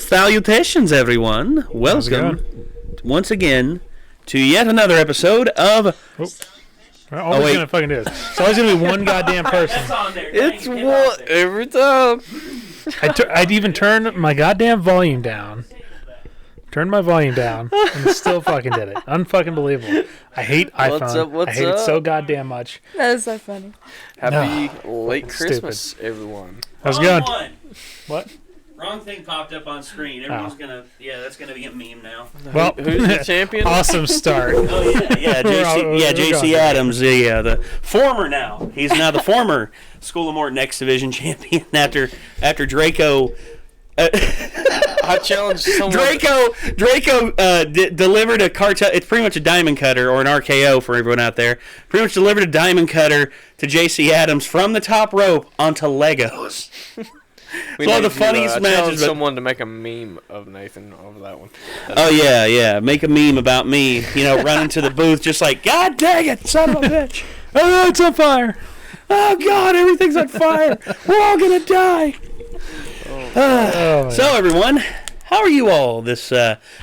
Salutations, everyone. Welcome once again to yet another episode of... Always gonna fucking do this. It's always gonna be one goddamn person. It's one every time. I'd even turn my goddamn volume down. Turned my volume down and still fucking did it. Unfucking believable. I hate iPhone. I hate it so goddamn much. That is so funny. Happy late Christmas, everyone. How's it going? What? Wrong thing popped up on screen. Everyone's that's gonna be a meme now. Well, Who's the champion? Awesome start. JC Adams, the former now. He's now the former School of Mort Next Division champion after Draco. I challenged someone. Draco delivered a cartel. It's pretty much a diamond cutter or an RKO for everyone out there. Pretty much delivered a diamond cutter to JC Adams from the top rope onto Legos. It's one of the funniest matches. I challenged someone to make a meme of Nathan over that one. Make a meme about me. Running to the booth just like, God dang it, son of a bitch. Oh, it's on fire. Oh God, everything's on fire. We're all gonna die. So everyone, how are you all this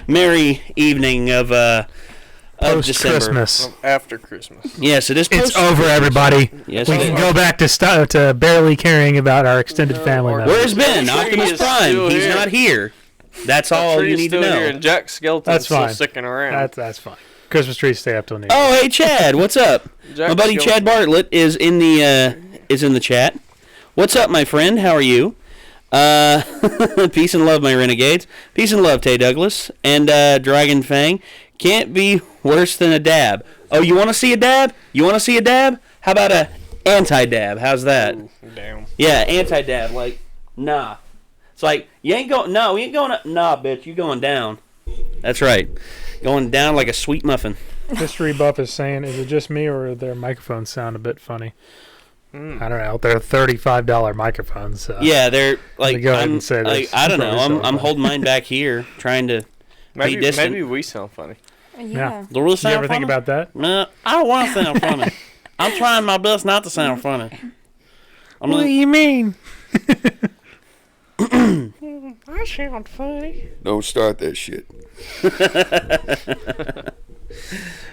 merry evening of December? Christmas. After Christmas. Yes, it is. It's over, everybody. Yes, we can go back to barely caring about our extended family members. Where's Ben? Optimus Prime. He's not here. That's all you need to know. Here and Jack Skeleton's still sticking around. That's fine. Christmas trees stay up till noon. Oh, hey Chad, what's up? My buddy Chad Bartlett is in the chat. What's up, my friend? How are you? Peace and love, my renegades. Peace and love, Tay Douglas and Dragon Fang. Can't be worse than a dab. Oh, you want to see a dab? How about a anti-dab? How's that? Ooh, damn. Yeah, anti-dab. Like, nah. It's like, you ain't going. No, we ain't going up. Nah, bitch, you going down. That's right. Going down like a sweet muffin. History Buff is saying, is it just me or their microphones sound a bit funny? I don't know. They're $35 microphones. So yeah, they're like. Go ahead and say this. I don't know. I'm holding mine back here, trying to be distant. Maybe we sound funny. Yeah. Do we sound Did you ever funny? think about that? No, I don't want to sound funny. I'm trying my best not to sound funny. What do you mean? I sound funny. Don't start that shit.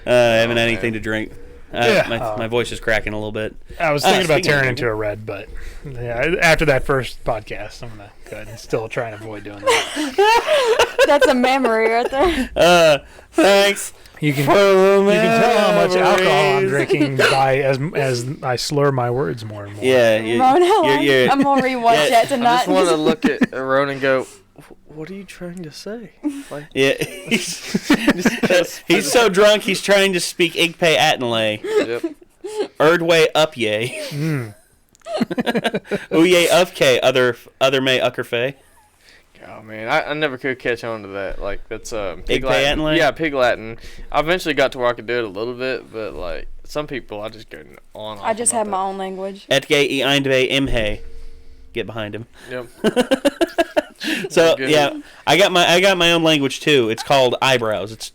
I haven't had anything to drink. My voice is cracking a little bit. I was thinking about tearing into a red, but after that first podcast, I'm going to go ahead and still try and avoid doing that. That's a memory right there. Thanks. You can tell how much alcohol I'm drinking by as I slur my words more and more. Yeah, I'm going to rewatch that tonight. I just want to look at Ron and go, what are you trying to say? Like, yeah, he's so drunk he's trying to speak Igpe Atnale. Yep. Erdway up yay. Uye upke other may uckerfay. Oh man, I never could catch on to that. Like that's Pig Latin. Yeah, Pig Latin. I eventually got to where I could do it a little bit, but like some people, I just go on. I just have my own language. Etge eindve imhe. Get behind him. Yep. So yeah, I got my own language too. It's called eyebrows. It's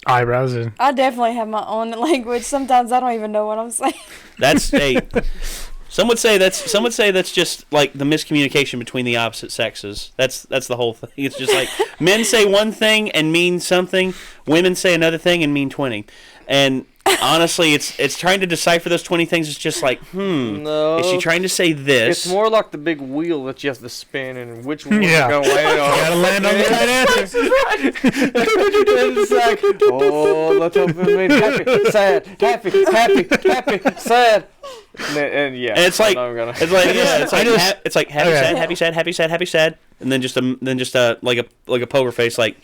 eyebrows. I definitely have my own language. Sometimes I don't even know what I'm saying. That's Some would say that's just like the miscommunication between the opposite sexes. That's the whole thing. It's just like men say one thing and mean something, women say another thing and mean 20. And honestly, it's trying to decipher those 20 things. It's just like, no. Is she trying to say this? It's more like the big wheel that you have to spin and which one Yeah. you're going to land on. You gotta land on the right answer. It's like, oh, let's hope it made happy, sad, sad. And yeah, and it's like happy, sad, and then just a like a poker face, like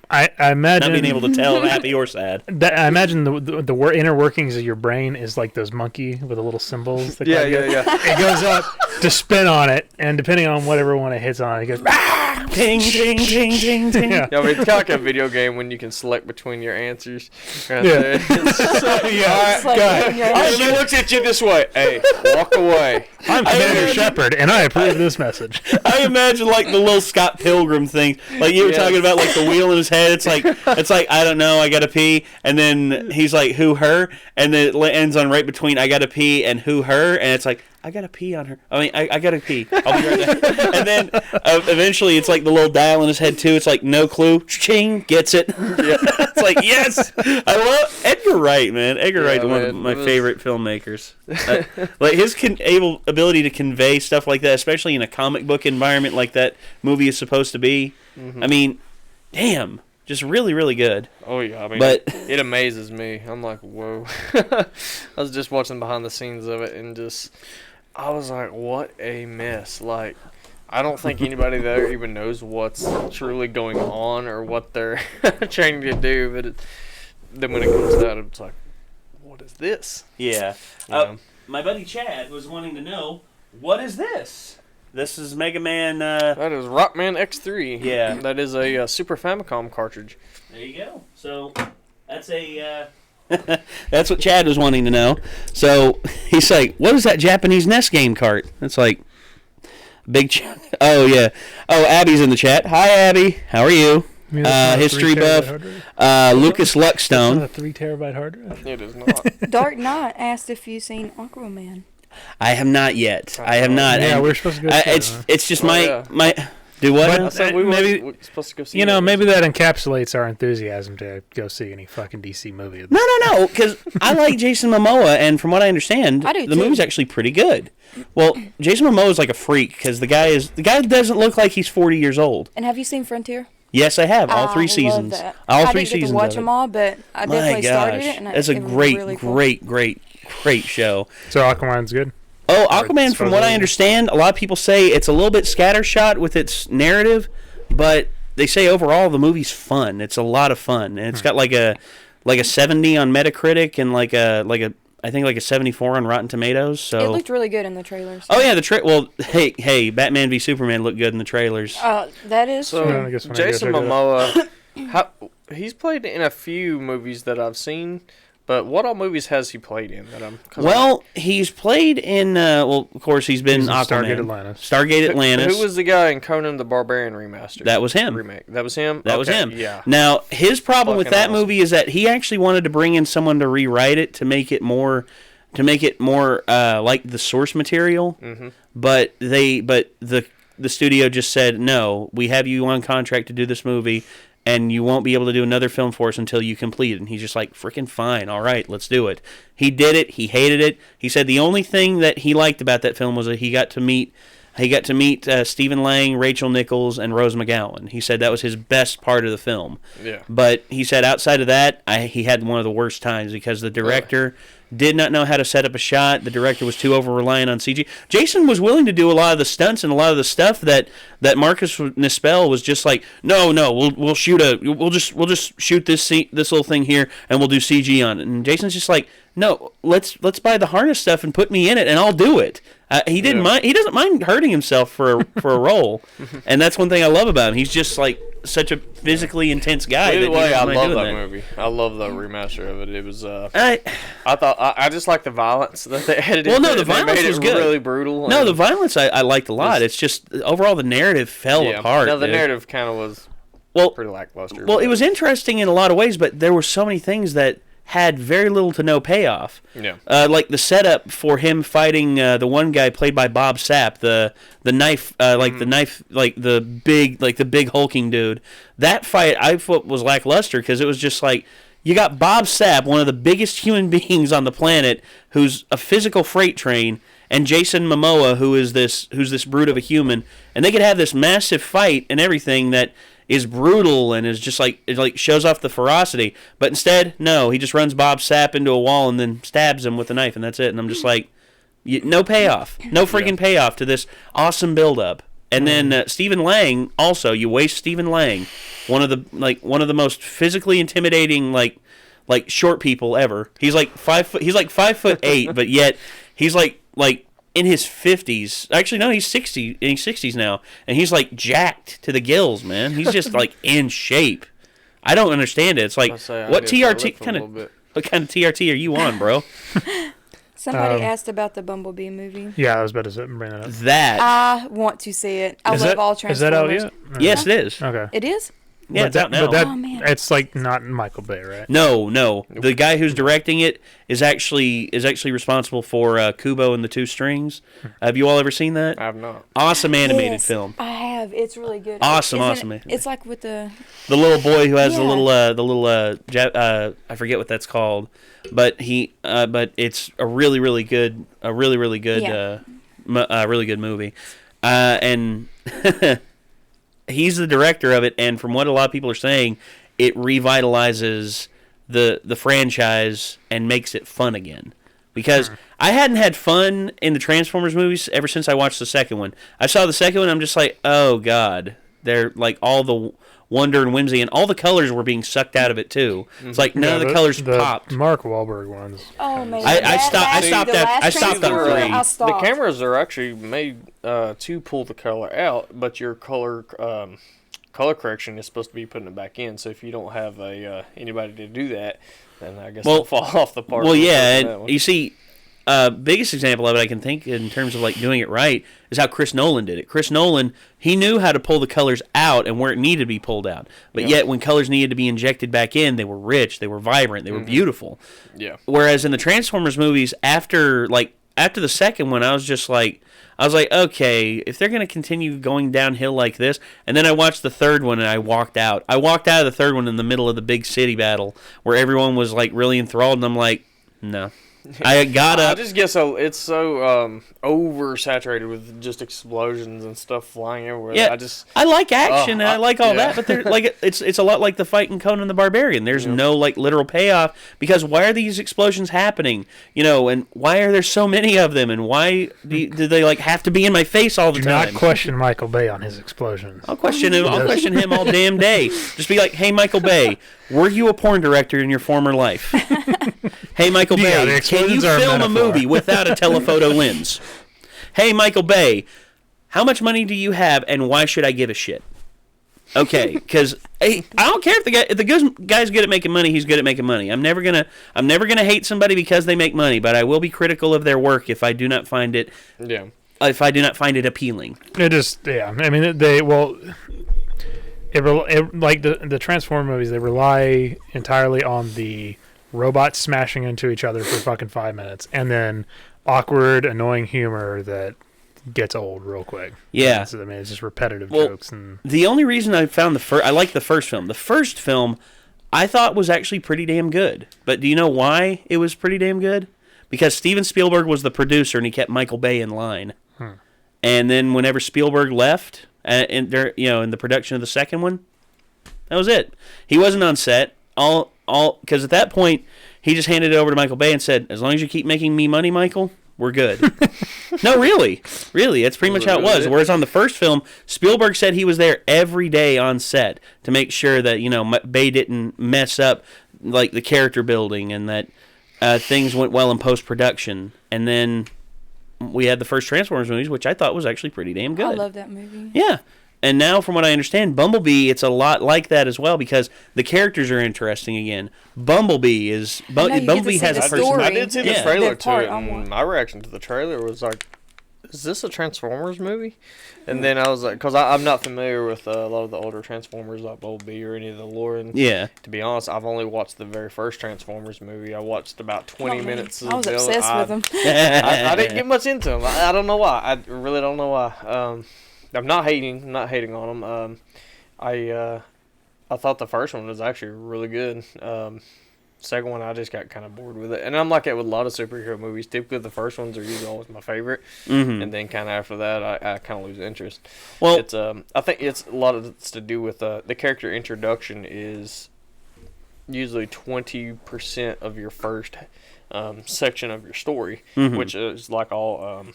I imagine not being able to tell happy or sad. I imagine the inner workings of your brain is like those monkey with the little symbols. That yeah. It goes up to spin on it, and depending on whatever one it hits on, it goes ting, ting, ting, ting, ting. Yeah, I mean, it's kind of like a video game when you can select between your answers. Right Yeah. there. She looks at you this way. Hey, walk away. I'm Commander Shepard, and I approve this message. I imagine like the little Scott Pilgrim thing, like you were talking about, like the wheel in his head. It's like I don't know, I gotta pee, and then he's like who her, and then it ends on right between I gotta pee and who her, and it's like I gotta pee on her. I mean, I gotta pee. I'll be right back. And then eventually it's like the little dial in his head too. It's like no clue. Ching, gets it. Yeah. It's like yes. I love Edgar Wright, man. Edgar Wright's one of my favorite filmmakers. Like his ability to convey stuff like that, especially in a comic book environment like that movie is supposed to be. Mm-hmm. I mean, damn. Just really, really good. Oh, yeah. I mean, it amazes me. I'm like, whoa. I was just watching behind the scenes of it, and I was like, what a mess. Like, I don't think anybody there even knows what's truly going on or what they're trying to do. But then when it comes out, it's like, what is this? Yeah. My buddy Chad was wanting to know, what is this? This is Mega Man. That is Rockman X3. Yeah. That is a Super Famicom cartridge. There you go. So that's that's what Chad was wanting to know. So he's like, "What is that Japanese NES game cart?" It's like big. Oh yeah. Oh, Abby's in the chat. Hi, Abby. How are you? History buff. Lucas Luckstone. A 3 terabyte hard drive. It is not. Dark Knight asked if you've seen Aquaman. I have not yet. I have not. Yeah, we're supposed to go. It's just my. Do what? We're supposed to go see. Maybe that encapsulates our enthusiasm to go see any fucking DC movie. No, because I like Jason Momoa, and from what I understand, the movie's actually pretty good. Well, Jason Momoa is like a freak because the guy doesn't look like he's 40 years old. And have you seen Frontier? Yes, I have all 3 seasons. All 3 seasons. I didn't get to watch them all, but I definitely started it. And that's a great, really cool. great show. So Aquaman's good. Oh, Aquaman, from what I understand, a lot of people say it's a little bit scattershot with its narrative, but they say overall the movie's fun. It's a lot of fun, and it's got like a 70 on Metacritic and I think a 74 on Rotten Tomatoes. So it looked really good in the trailers. Oh yeah, well, hey, Batman v Superman looked good in the trailers. That is true. Jason Momoa, he's played in a few movies that I've seen. But what all movies has he played in? He's played in. Of course, he's been Aquaman. Stargate Atlantis. Who was the guy in Conan the Barbarian remaster? That was him. Remake. That was him. That was him. Yeah. Now his problem with that movie is that he actually wanted to bring in someone to rewrite it to make it more like the source material. Mm-hmm. But the studio just said no. We have you on contract to do this movie. And you won't be able to do another film for us until you complete it. And he's just like, freaking fine, all right, let's do it. He did it. He hated it. He said the only thing that he liked about that film was that he got to meet Stephen Lang, Rachel Nichols, and Rose McGowan. He said that was his best part of the film. Yeah. But he said outside of that, he had one of the worst times because the director did not know how to set up a shot. The director was too over-reliant on CG. Jason was willing to do a lot of the stunts and a lot of the stuff that Marcus Nispel was just like, no, we'll just shoot this little thing here and we'll do CG on it. And Jason's just like, no, let's buy the harness stuff and put me in it and I'll do it. He didn't mind. He doesn't mind hurting himself for a role, and that's one thing I love about him. He's just like such a physically intense guy. Either way, I love that movie. I love the remaster of it. It was. I just like the violence that they edited. Well, no, the violence was good. Really brutal. No, the violence I liked a lot. It's just overall the narrative fell apart. No, the narrative kind of was pretty lackluster. Well, it was interesting in a lot of ways, but there were so many things that had very little to no payoff. Yeah. Like the setup for him fighting the one guy played by Bob Sapp, the big hulking dude. That fight I thought was lackluster because it was just like you got Bob Sapp, one of the biggest human beings on the planet, who's a physical freight train, and Jason Momoa, who's this brute of a human, and they could have this massive fight and everything that is brutal and is just like it shows off the ferocity, but instead, no, he just runs Bob Sapp into a wall and then stabs him with a knife, and that's it. And I'm just like, no payoff, no freaking payoff to this awesome build-up. And then Stephen Lang, also, you waste Stephen Lang, one of the most physically intimidating like short people ever. He's like 5 foot. He's like 5'8", but yet he's like in his 50s. Actually, no, he's 60. In his 60s now, and he's like jacked to the gills, man. He's just like in shape. I don't understand it. It's like what TRT kind of TRT are you on, bro? Somebody asked about the Bumblebee movie. Yeah, I was about to bring that up. I want to see it. I love all Transformers. Is that out yet? Yes, it is. Okay. It is? Yeah, it's out now. But it's like not Michael Bay, right? No. The guy who's directing it is actually responsible for Kubo and the Two Strings. Have you all ever seen that? I have not. Awesome animated film. I have. It's really good. Awesome. It's like with the little boy who has the little I forget what that's called, but it's a really good really good movie, and he's the director of it, and from what a lot of people are saying, it revitalizes the franchise and makes it fun again. Because I hadn't had fun in the Transformers movies ever since I watched the second one. I saw the second one, I'm just like, oh god, they're like all the wonder and whimsy, and all the colors were being sucked out of it too. It's like none of the colors popped. Mark Wahlberg ones. Oh man, I stopped at 3. The cameras are actually made to pull the color out, but your color correction is supposed to be putting it back in. So if you don't have anybody to do that, then I guess it'll fall off the part. Well, yeah, and you see, biggest example of it I can think in terms of like doing it right is how Chris Nolan did it. Chris Nolan, he knew how to pull the colors out and where it needed to be pulled out. But yet when colors needed to be injected back in, they were rich, they were vibrant, they were beautiful. Yeah. Whereas in the Transformers movies, after the second one, I was like, okay, if they're going to continue going downhill like this, and then I watched the third one and I walked out. I walked out of the third one in the middle of the big city battle where everyone was like really enthralled, and I'm like, no. I got up. I just guess it's so oversaturated with just explosions and stuff flying everywhere. Yeah, I like action and I like all that, but it's a lot like the fight in Conan the Barbarian. There's no like literal payoff because why are these explosions happening? And why are there so many of them? And why do they like have to be in my face all the time? Do not question Michael Bay on his explosions. I'll question him. I'll question him all damn day. Just be like, hey, Michael Bay, were you a porn director in your former life? Hey, Michael Bay, can you film a movie without a telephoto lens? Hey, Michael Bay, how much money do you have, and why should I give a shit? Okay, because I don't care if the guy's good at making money. He's good at making money. I'm never gonna hate somebody because they make money, but I will be critical of their work if I do not find it. Yeah. If I do not find it appealing. It just I mean like the Transformers movies, they rely entirely on the robots smashing into each other for fucking 5 minutes, and then awkward, annoying humor that gets old real quick. Yeah, so, I mean, it's just repetitive jokes. And the only reason I found I like the first film. The first film, I thought was actually pretty damn good. But do you know why it was pretty damn good? Because Steven Spielberg was the producer and he kept Michael Bay in line. And then whenever Spielberg left, in the production of the second one, that was it. He wasn't on set. Because at that point, he just handed it over to Michael Bay and said, as long as you keep making me money, Michael, we're good. No, really. That's pretty much how it was. Whereas on the first film, Spielberg said he was there every day on set to make sure that, Bay didn't mess up, like, the character building and that things went well in post-production. And then we had the first Transformers movies, which I thought was actually pretty damn good. I love that movie. Yeah. And now, from what I understand, Bumblebee, it's a lot like that as well because the characters are interesting again. Bumblebee has a person. I did see the trailer to it, and my reaction to the trailer was like, is this a Transformers movie? And then I was like, because I'm not familiar with a lot of the older Transformers like Bumblebee or any of the lore. And to be honest, I've only watched the very first Transformers movie. I watched about 20 minutes. I was obsessed with them. I didn't get much into them. I don't know why. I really don't know why. I'm not hating on them. I thought the first one was actually really good. Second one, I just got kind of bored with it, and I'm like that with a lot of superhero movies. Typically, the first ones are usually always my favorite, and then kind of after that, I kind of lose interest. Well, it's I think it's a lot of it's to do with the character introduction is usually 20% of your first section of your story, which is like all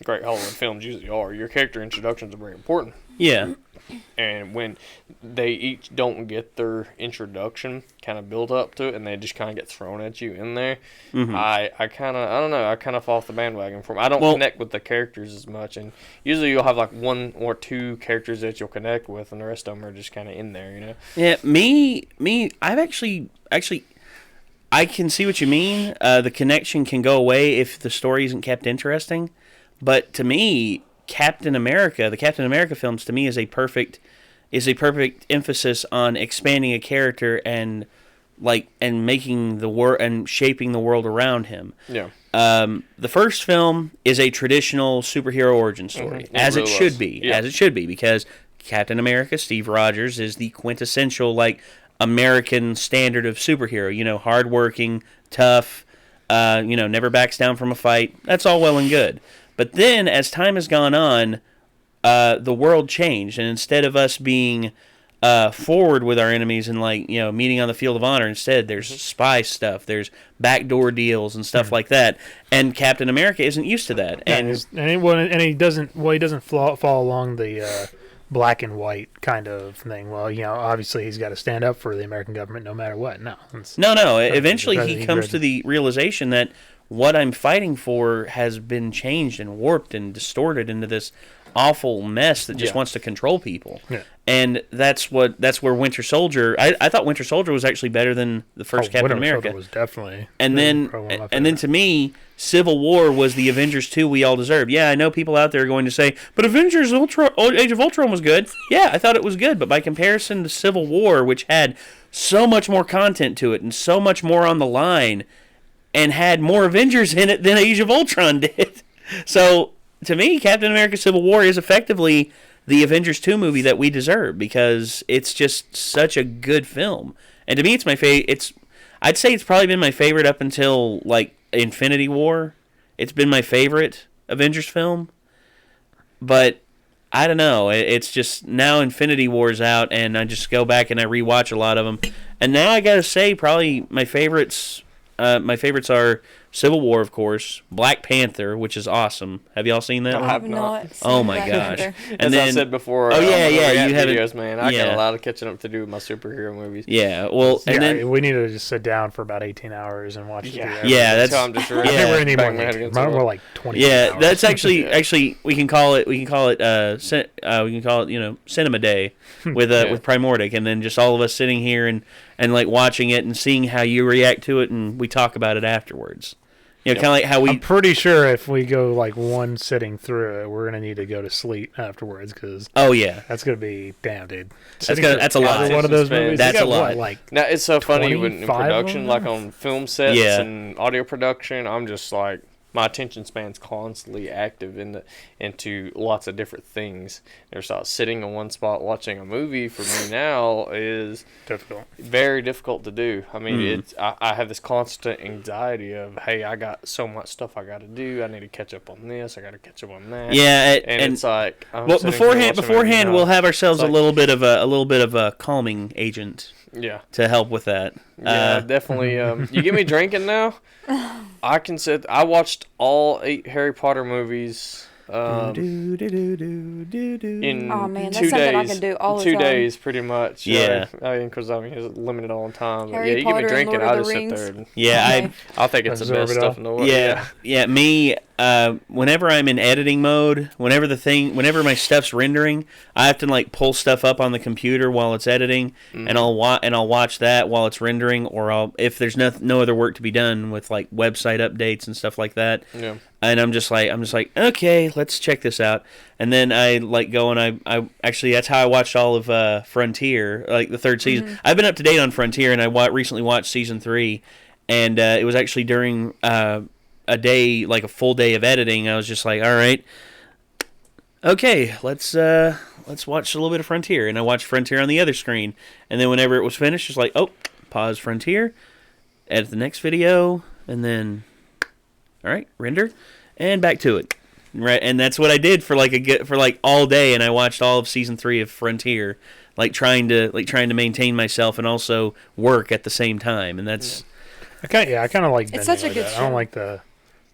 great Hollywood films usually are. Your character introductions are very important. Yeah. And when they each don't get their introduction kind of built up to it and they just kind of get thrown at you in there, I kind of fall off the bandwagon for them. I don't connect with the characters as much. And usually you'll have like one or two characters that you'll connect with and the rest of them are just kind of in there, Yeah, me, I've actually, I can see what you mean. The connection can go away if the story isn't kept interesting. But to me, the Captain America films, to me, is a perfect is a perfect emphasis on expanding a character and making the world and shaping the world around him. Yeah. The first film is a traditional superhero origin story, as it should be, because Captain America, Steve Rogers, is the quintessential American standard of superhero. Hardworking, tough, never backs down from a fight. That's all well and good. But then, as time has gone on, the world changed, and instead of us being forward with our enemies and meeting on the field of honor, instead there's spy stuff, there's backdoor deals and stuff like that, and Captain America isn't used to that. And he doesn't fall along the black and white kind of thing. Well, obviously he's got to stand up for the American government no matter what. No. Eventually he comes to the realization that what I'm fighting for has been changed and warped and distorted into this awful mess that just wants to control people. Yeah. And that's where Winter Soldier. I thought Winter Soldier was actually better than the first Captain America. Soldier was definitely. And then to me, Civil War was the Avengers 2 we all deserved. Yeah, I know people out there are going to say, but Avengers Age of Ultron was good. Yeah, I thought it was good, but by comparison to Civil War, which had so much more content to it and so much more on the line, and had more Avengers in it than Age of Ultron did. So to me, Captain America Civil War is effectively the Avengers 2 movie that we deserve, because it's just such a good film. And to me, it's my favorite. I'd say it's probably been my favorite up until Infinity War. It's been my favorite Avengers film. But I don't know. It's just now Infinity War's out, and I just go back and I rewatch a lot of them. And now I gotta say, probably my favorites. My favorites are Civil War, of course, Black Panther, which is awesome. Have y'all seen that? I have not. Oh my gosh! And then I said before. Oh yeah, you have videos, man. I got a lot of catching up to do with my superhero movies. Yeah, well, and then we need to just sit down for about 18 hours and watch. Yeah, that's. I think we're gonna need more like 20. Yeah, that's actually we can call it Cinema Day with Primordic, and then just all of us sitting here and watching it and seeing how you react to it, and we talk about it afterwards. Kind of like how we. I'm pretty sure if we go one sitting through it, we're gonna need to go to sleep afterwards, because that's gonna be damn, dude. That's a lot. One of those movies. That's a lot. Now it's so funny when in production, on film sets and audio production. I'm just my attention span's constantly active into lots of different things. There's sitting in one spot watching a movie for me now is difficult, very difficult to do. I mean, I have this constant anxiety of, hey, I got so much stuff I got to do. I need to catch up on this. I got to catch up on that. Yeah, and it's beforehand, we'll have ourselves a little bit of a calming agent. Yeah. To help with that. Yeah, definitely. You get me drinking now? I watched all 8 Harry Potter movies in 2 that's days. something I can do all the time. 2 days, pretty much. Yeah. Because it's limited on time. Harry you get me Potter drinking, and Lord I'll of just the sit Rings. there. I think it's the best stuff in the world. Yeah. Me. Whenever I'm in editing mode, whenever my stuff's rendering, I have to pull stuff up on the computer while it's editing, and I'll watch that while it's rendering, or if there's no other work to be done with website updates and stuff like that. Yeah. And I'm just like, okay, let's check this out. And then I go and I actually, that's how I watched all of Frontier, the 3rd season. Mm-hmm. I've been up to date on Frontier, and I recently watched season 3, and it was actually during a day, a full day of editing. I was just like, all right, okay, let's watch a little bit of Frontier. And I watched Frontier on the other screen, and then whenever it was finished, just pause Frontier, edit the next video, and then all right, render, and back to it. Right, and that's what I did for all day, and I watched all of season 3 of Frontier, trying to maintain myself and also work at the same time, and that's. I kind of like. It's such a good show. I don't like the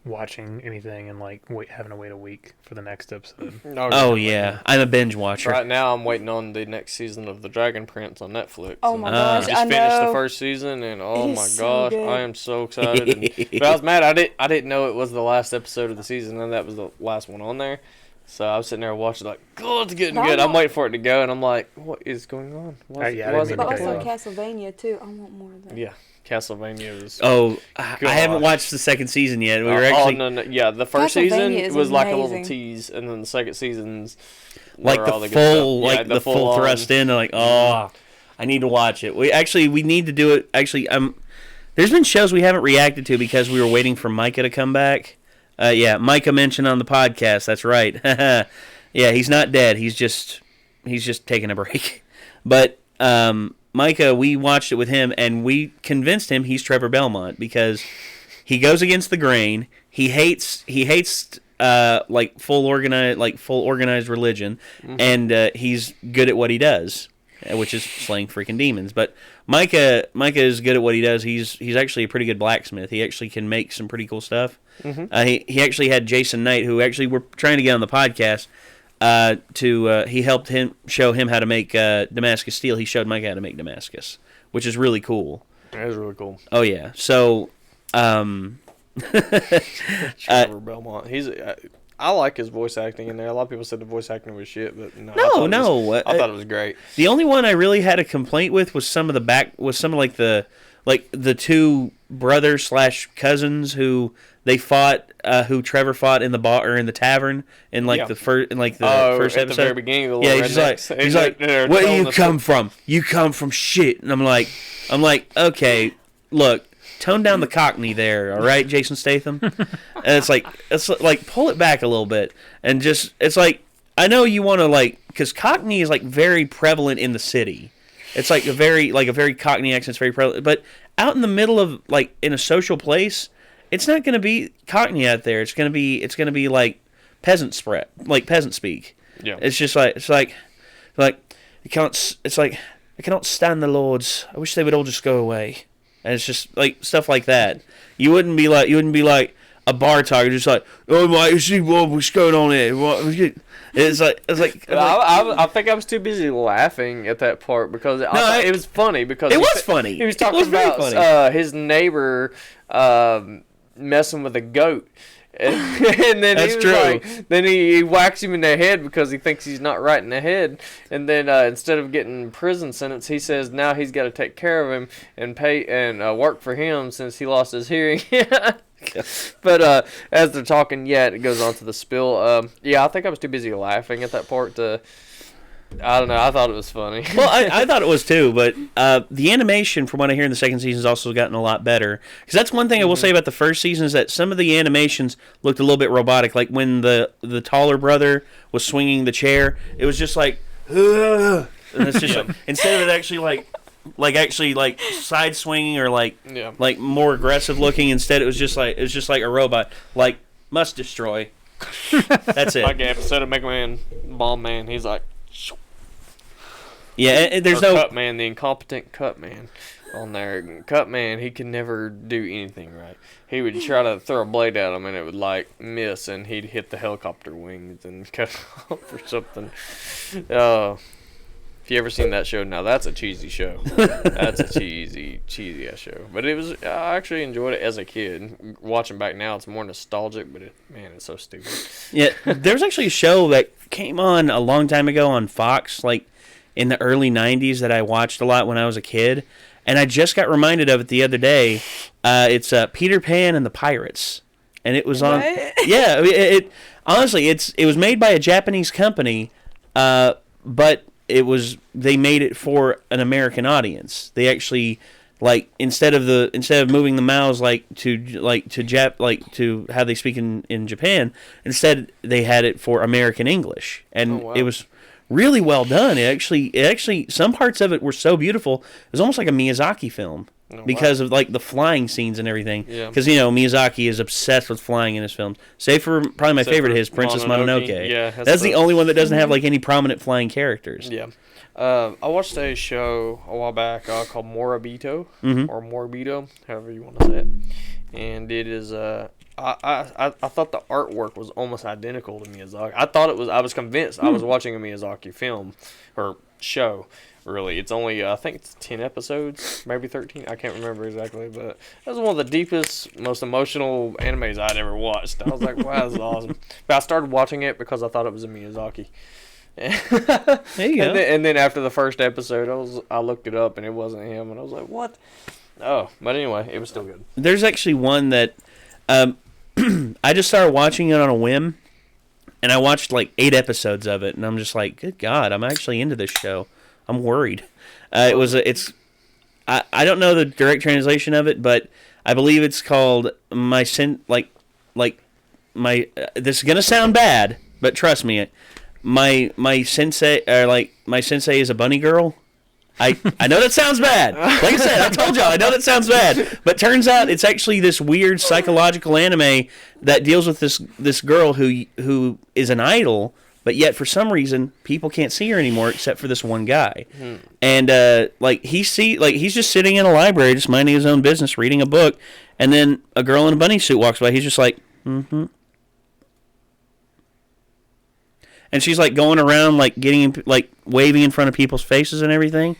watching anything and having to wait a week for the next episode. Oh yeah, I'm a binge watcher. Right now, I'm waiting on the next season of The Dragon Prince on Netflix. Oh my gosh, I just finished the first season, and oh my gosh, I am so excited. But I was mad. I didn't know it was the last episode of the season, and that was the last one on there. So I was sitting there watching, oh, it's getting good. I'm waiting for it to go, and I'm like, what is going on? But also Castlevania too. I want more of that. Yeah. Castlevania was. Oh, I haven't watched the second season yet. We were actually. Oh no, yeah. The first season was like a little tease, and then the second season's like the full thrust in. Like, oh, I need to watch it. We need to do it. Actually, there's been shows we haven't reacted to because we were waiting for Micah to come back. Yeah, Micah mentioned on the podcast. That's right. Yeah, he's not dead. He's just taking a break. But Micah, we watched it with him, and we convinced him he's Trevor Belmont because he goes against the grain. He hates like full organized religion, and he's good at what he does, which is slaying freaking demons. But Micah is good at what he does. He's actually a pretty good blacksmith. He actually can make some pretty cool stuff. He actually had Jason Knight, who actually we're trying to get on the podcast. He helped him show him how to make Damascus steel. He showed Mike how to make Damascus, which is really cool. That is really cool. Oh yeah. So, Trevor Belmont. I like his voice acting in there. A lot of people said the voice acting was shit, but no. I thought it was great. The only one I really had a complaint with was some of the two brothers / cousins who they fought, who Trevor fought in the bar or in the tavern in the first episode. At the very beginning of the he's like, where do you come from? You come from shit. And I'm like, okay, look, tone down the Cockney there, all right, Jason Statham. And it's like pull it back a little bit, and just it's like I know you want to because Cockney is very prevalent in the city. It's a very Cockney accent. It's very prevalent, but out in the middle of in a social place, it's not going to be Cockney out there. It's going to be like peasant speak. Yeah. It's just I cannot stand the Lords. I wish they would all just go away. And it's just stuff like that. You wouldn't be like a bar talker, just oh mate, you see what's going on here? I think I was too busy laughing at that part because it was funny because it was funny. He was talking about his neighbor messing with a goat. And then that's true. Then he whacks him in the head because he thinks he's not right in the head. And then instead of getting prison sentence, he says now he's got to take care of him and pay and work for him since he lost his hearing. But as they're talking, it goes on to the spill. I think I was too busy laughing at that part to. I don't know. I thought it was funny. Well, I thought it was too, but the animation, from what I hear in the second season, has also gotten a lot better. Because that's one thing I will say about the first season is that some of the animations looked a little bit robotic. Like when the taller brother was swinging the chair, it was just like, ugh. And it's just instead of it actually like side swinging or like more aggressive looking. Instead, it was just like a robot. Like must destroy. That's it. Like an episode of Mega Man, Bomb Man. He's like. Yeah, and there's no Cut Man, the incompetent Cut Man on there. Cut Man, he could never do anything right. He would try to throw a blade at him and it would miss, and he'd hit the helicopter wings and cut off or something. If you ever seen that show, now that's a cheesy show. That's a cheesy ass show. But I actually enjoyed it as a kid. Watching back now, it's more nostalgic, but it's so stupid. Yeah, there was actually a show that came on a long time ago on Fox, in the early 90s that I watched a lot when I was a kid, and I just got reminded of it the other day. It's Peter Pan and the Pirates, and it was on. Yeah, it honestly, it was made by a Japanese company, but they made it for an American audience. They actually instead of moving the mouths to how they speak in Japan, instead they had it for American English, and it was really well done. It actually some parts of it were so beautiful. It was almost like a Miyazaki film because of the flying scenes and everything. Because Miyazaki is obsessed with flying in his films. Save for probably my favorite of his, Princess Mononoke. Yeah, that's the only one that doesn't have any prominent flying characters. Yeah. I watched a show a while back called Morabito or Morabito, however you want to say it, and it is I thought the artwork was almost identical to Miyazaki. I was convinced I was watching a Miyazaki film or show. Really, it's only I think it's 10 episodes, maybe 13. I can't remember exactly, but it was one of the deepest, most emotional animes I'd ever watched. I was like, wow, this is awesome. But I started watching it because I thought it was a Miyazaki. There you go. And then after the first episode, I looked it up and it wasn't him, and I was like, what? Oh, but anyway, it was still good. There's actually one that I just started watching it on a whim, and I watched like 8 episodes of it, and I'm just like, good God, I'm actually into this show. I'm worried. I don't know the direct translation of it, but I believe it's called this is gonna sound bad, but trust me, my sensei is a bunny girl. I know that sounds bad. Like I said, I told y'all, I know that sounds bad. But turns out it's actually this weird psychological anime that deals with this girl who is an idol, but yet for some reason people can't see her anymore except for this one guy. And he's just sitting in a library, just minding his own business, reading a book, and then a girl in a bunny suit walks by. He's just like, mm-hmm. And she's like going around like waving in front of people's faces and everything.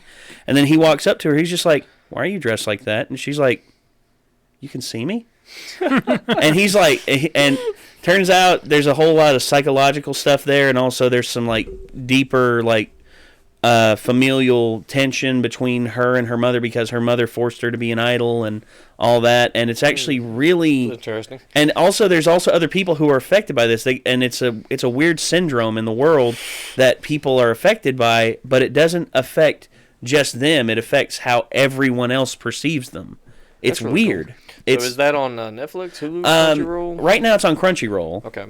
And then he walks up to her. He's just like, "Why are you dressed like that?" And she's like, "You can see me?" And he's like, and turns out there's a whole lot of psychological stuff there, and also there's some like deeper like familial tension between her and her mother because her mother forced her to be an idol and all that, and it's actually really interesting. And also there's also other people who are affected by this, and it's a weird syndrome in the world that people are affected by, but it doesn't affect just them, it affects how everyone else perceives them. It's really weird. Cool. So is that on Netflix, Hulu, Crunchyroll? Right now it's on Crunchyroll. Okay.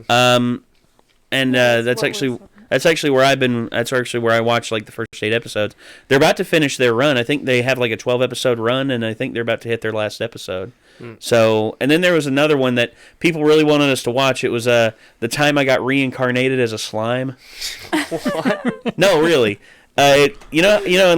And that's actually where I watched like the first 8 episodes. They're about to finish their run. I think they have like a 12 episode run, and I think they're about to hit their last episode. So, and then there was another one that people really wanted us to watch. It was the time I got reincarnated as a slime. What? No, really. And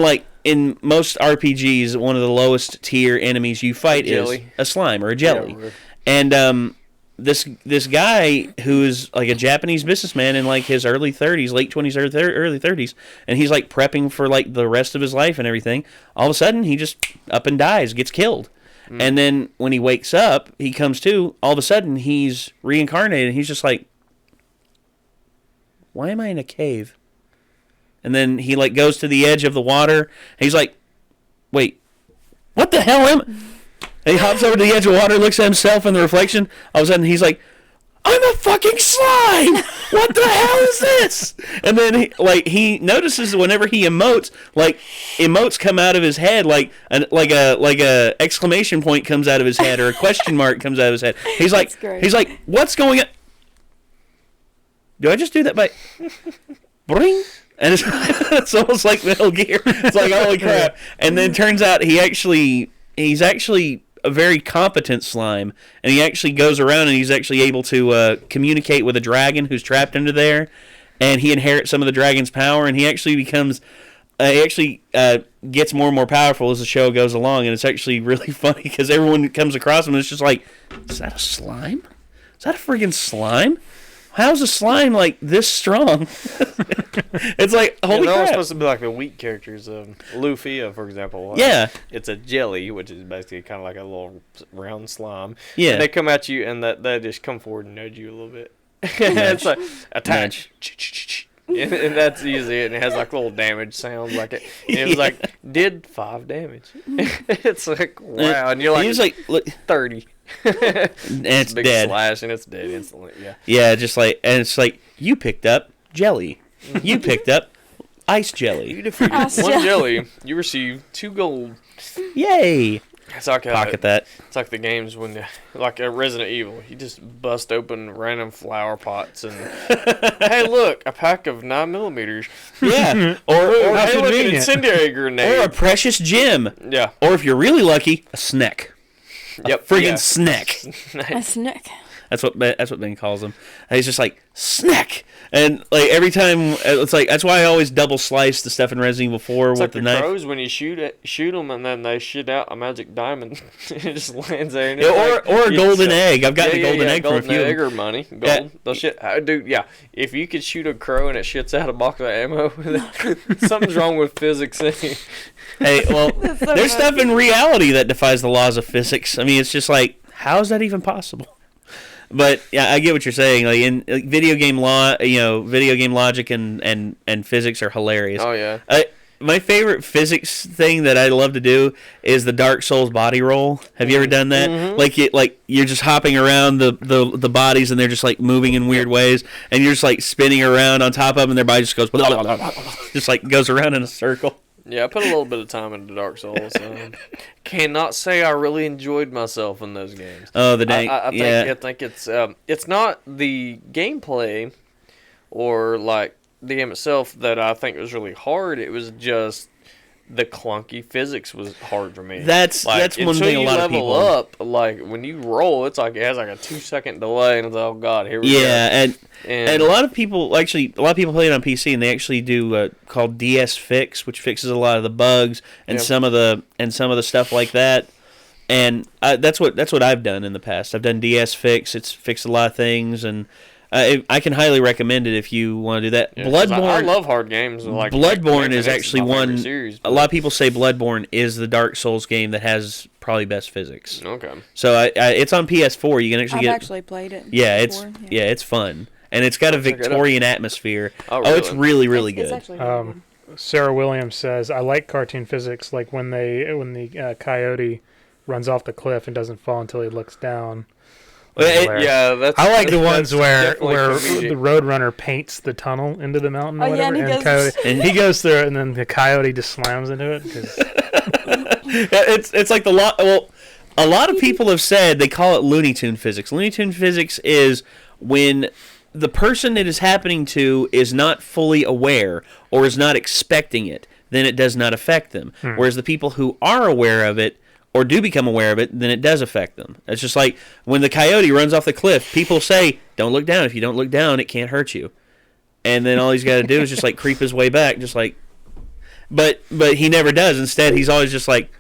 like in most RPGs, one of the lowest tier enemies you fight is a slime or a jelly. Yeah, and this guy who is like a Japanese businessman in like his early 30s, late 20s or early 30s, and he's like prepping for like the rest of his life and everything. All of a sudden, he just up and dies, gets killed. And then when he wakes up, he comes to, all of a sudden, he's reincarnated, and he's just like, why am I in a cave? And then he like goes to the edge of the water, and he's like, wait, what the hell am I? And he hops over to the edge of the water, looks at himself in the reflection. All of a sudden, he's like, I'm a fucking slime! What the hell is this? And then he notices whenever he emotes, like emotes come out of his head, like a exclamation point comes out of his head, or a question mark comes out of his head. He's like, what's going on? Do I just do that by bring? And it's almost like Metal Gear. It's like, holy crap! And then turns out he's actually a very competent slime, and he actually goes around and he's actually able to communicate with a dragon who's trapped under there, and he inherits some of the dragon's power, and he actually becomes gets more and more powerful as the show goes along, and it's actually really funny because everyone comes across him and it's just like, is that a slime? Is that a friggin' slime? How's a slime like this strong? It's like, holy crap. They're all supposed to be like the weak characters. Luffy, for example. Yeah. It's a jelly, which is basically kind of like a little round slime. Yeah. And they come at you, and they just come forward and nudge you a little bit. It's like, attach. And that's usually it. And it has like little damage sounds like it. And it was like, did 5 damage. It's like, wow. And you're like, he was like 30. And it's big dead. Slash, and it's dead instantly. Yeah. Yeah, just like, and it's like, you picked up jelly. You picked up ice jelly. You defeated one jelly. You received 2 gold. Yay! It's like pocket that. It's like the games when, like a Resident Evil, you just bust open random flower pots and, hey, look, a pack of 9mm. Yeah. or hey, look, an incendiary grenade. Or a precious gem. Yeah. Or if you're really lucky, a snack. Yep. A friggin' snack. A snack. That's what Ben calls him. And he's just like, snack! And like every time, it's like, that's why I always double slice the stuff in Resident Evil 4 it's with like the knife. Crows when you shoot them and then they shoot out a magic diamond. It just lands there. And or a golden egg. I've got the golden egg from a few. Golden egg or money. Gold. Yeah. They'll shit. Dude, yeah. If you could shoot a crow and it shits out a box of ammo, something's wrong with physics. Hey, well, there's stuff in reality that defies the laws of physics. I mean, it's just like, how is that even possible? But yeah, I get what you're saying. Like video game law, video game logic and physics are hilarious. Oh yeah. my favorite physics thing that I love to do is the Dark Souls body roll. Have you ever done that? Mm-hmm. Like you're just hopping around the bodies and they're just like moving in weird ways, and you're just like spinning around on top of them, and their body just goes just like goes around in a circle. Yeah, I put a little bit of time into Dark Souls. Cannot say I really enjoyed myself in those games. Oh, the dang! I think it's not the gameplay or like the game itself that I think was really hard. It was just the clunky physics was hard for me. That's one thing a lot of people. Until you level up, like when you roll, it's like it has like a 2-second delay, and it's like, oh god, here we go. Yeah, and a lot of people play it on PC, and they actually do called DS Fix, which fixes a lot of the bugs and some of the stuff like that. And that's what I've done in the past. I've done DS Fix. It's fixed a lot of things, and I can highly recommend it if you want to do that. Yeah, Bloodborne. I love hard games. Like Bloodborne is actually one. Series, a lot of people say Bloodborne is the Dark Souls game that has probably best physics. Okay. So it's on PS4. You can actually I've actually played it. Yeah, before. it's fun, and it's got a Victorian atmosphere. Oh, really? It's really good. It's actually really good. Sarah Williams says, "I like cartoon physics, like when the coyote runs off the cliff and doesn't fall until he looks down." That's. I like the ones where comedic. the Roadrunner paints the tunnel into the mountain or Oh, yeah, whatever, and he goes through it, and then the coyote just slams into it. 'Cause it's like a lot of people have said they call it Looney Tune physics. Looney Tune physics is when the person it is happening to is not fully aware or is not expecting it, then it does not affect them. Whereas the people who are aware of it or do become aware of it, then it does affect them. It's just like when the coyote runs off the cliff, people say, don't look down. If you don't look down, it can't hurt you. And then all he's got to do is just like creep his way back, just like... But he never does. Instead, he's always just like...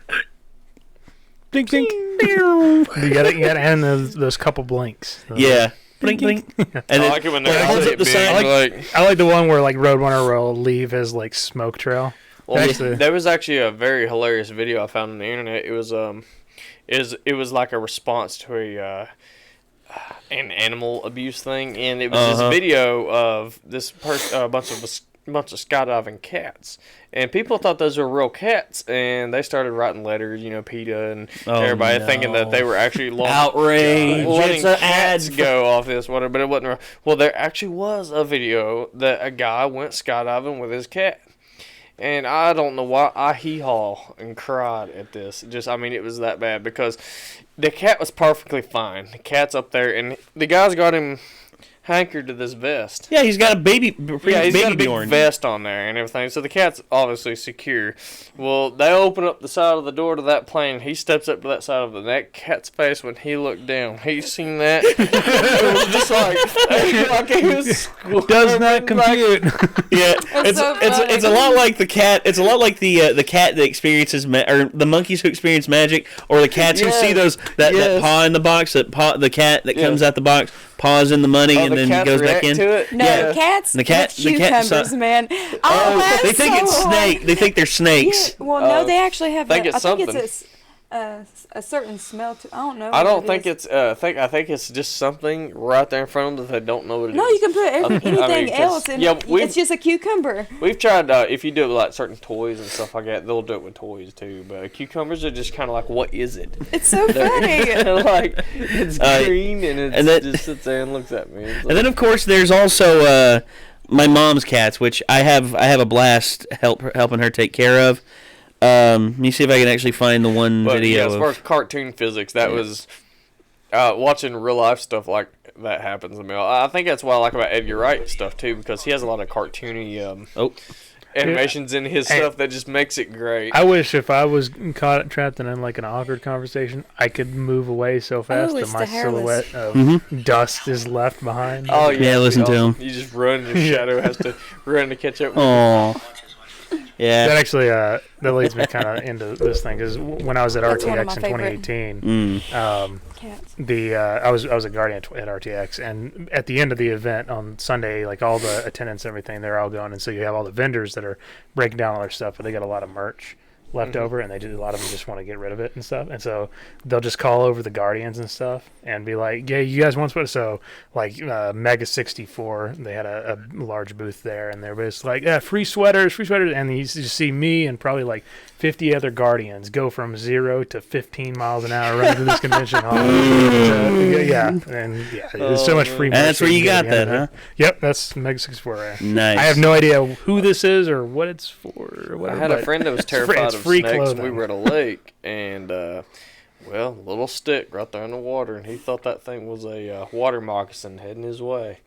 Dink, dink. You gotta end those couple blinks. Yeah. Blink, blink. And I like it when they holds up the sign. I like the one where like Roadrunner will leave his like smoke trail. Well, there was actually a very hilarious video I found on the internet. It was like a response to an animal abuse thing, and it was this video of this person, a bunch of skydiving cats, and people thought those were real cats, and they started writing letters, PETA and everybody thinking that they were actually outrage. Letting cats go off this water, but it wasn't real. Well, there actually was a video that a guy went skydiving with his cat. And I don't know why I hee-haw and cried at this. It was that bad because the cat was perfectly fine. The cat's up there, and the guy's got him hankered to this vest. Yeah, he's got a baby. He's got a big vest on there and everything. So the cat's obviously secure. Well, they open up the side of the door to that plane. He steps up to that side of it. That cat's face when he looked down. He seen that. It was just like he was does not compute. Yeah, That's it's a lot like the cat. It's a lot like the cat that experiences or the monkeys who experience magic, or the cats who see that paw in the box. The cat that comes out the box. Paws in the money and then goes back in. No, cats. The cat. Cucumbers, man. They think it's snake. They think they're snakes. Yeah, well, no, they actually have. I think it's a certain smell to. I don't know. I don't think it's. I think it's just something right there in front of them that they don't know what it is. No, you can put anything else in. Yeah, it's just a cucumber. We've tried. If you do it with like certain toys and stuff like that, they'll do it with toys too. But cucumbers are just kind of like, what is it? It's so funny. Like it's green and it just sits there and looks at me. Like, and then of course there's also my mom's cats, which I have a blast helping her take care of. Let me see if I can actually find the one video. Yeah, as far as cartoon physics, that was watching real life stuff like that happens to me. I think that's what I like about Edgar Wright stuff too, because he has a lot of cartoony animations in his stuff that just makes it great. I wish if I was trapped in like an awkward conversation, I could move away so fast that my silhouette of dust is left behind. Oh yeah, listen to him. You just run, your shadow has to run to catch up with you. Yeah. That actually that leads me kind of into this thing, because when I was at RTX in 2018, I was a guardian at RTX, and at the end of the event on Sunday, like all the attendants and everything, they're all going, and so you have all the vendors that are breaking down all their stuff, but they got a lot of merch. left over, and a lot of them just want to get rid of it and stuff. And so they'll just call over the Guardians and stuff and be like, "Yeah, you guys want to?" So like Mega 64, they had a large booth there, and they were just like, "Yeah, free sweaters," and you just see me and probably like 50 other Guardians go from 0 to 15 miles an hour running to this convention hall. There's so much free. And that's where you got that, huh? Yep, that's Mega 64. Right? Nice. I have no idea who this is or what it's for or whatever. I had a friend that was terrified of snakes, clothing. and we were at a lake, and little stick right there in the water, and he thought that thing was a water moccasin heading his way.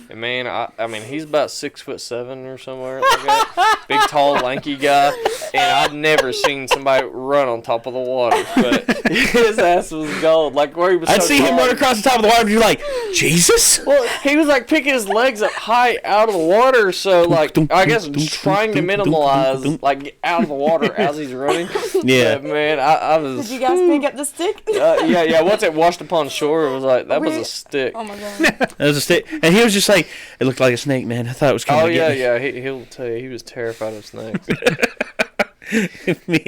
And man, I mean, he's about 6'7" or somewhere like that, big, tall, lanky guy, and I'd never seen somebody run on top of the water, but his ass was gold. Like where he was. I'd see him run across the top of the water, and you're like, Jesus. Well, he was like picking his legs up high out of the water, so like I guess trying to minimize like get out of the water as he's running. Yeah, but, man, I was. Did you guys pick up the stick? Yeah. Once it washed upon shore, it was like that was a stick. Oh my god. that was a stick, and he was just like, it looked like a snake, man. I thought it was coming. Oh to get me. yeah. He'll tell you he was terrified of snakes. Me,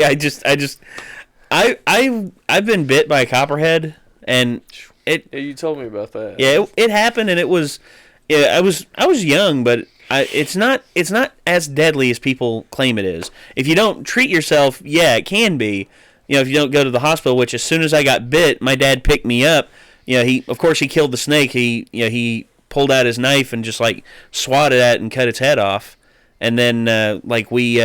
I've been bit by a copperhead, and Yeah, you told me about that. yeah, it happened, and it was, yeah, I was young, but it's not as deadly as people claim it is. If you don't treat yourself, yeah, it can be. You know, if you don't go to the hospital, which as soon as I got bit, my dad picked me up. You know, he killed the snake. He pulled out his knife and just like swatted at it and cut its head off. And then we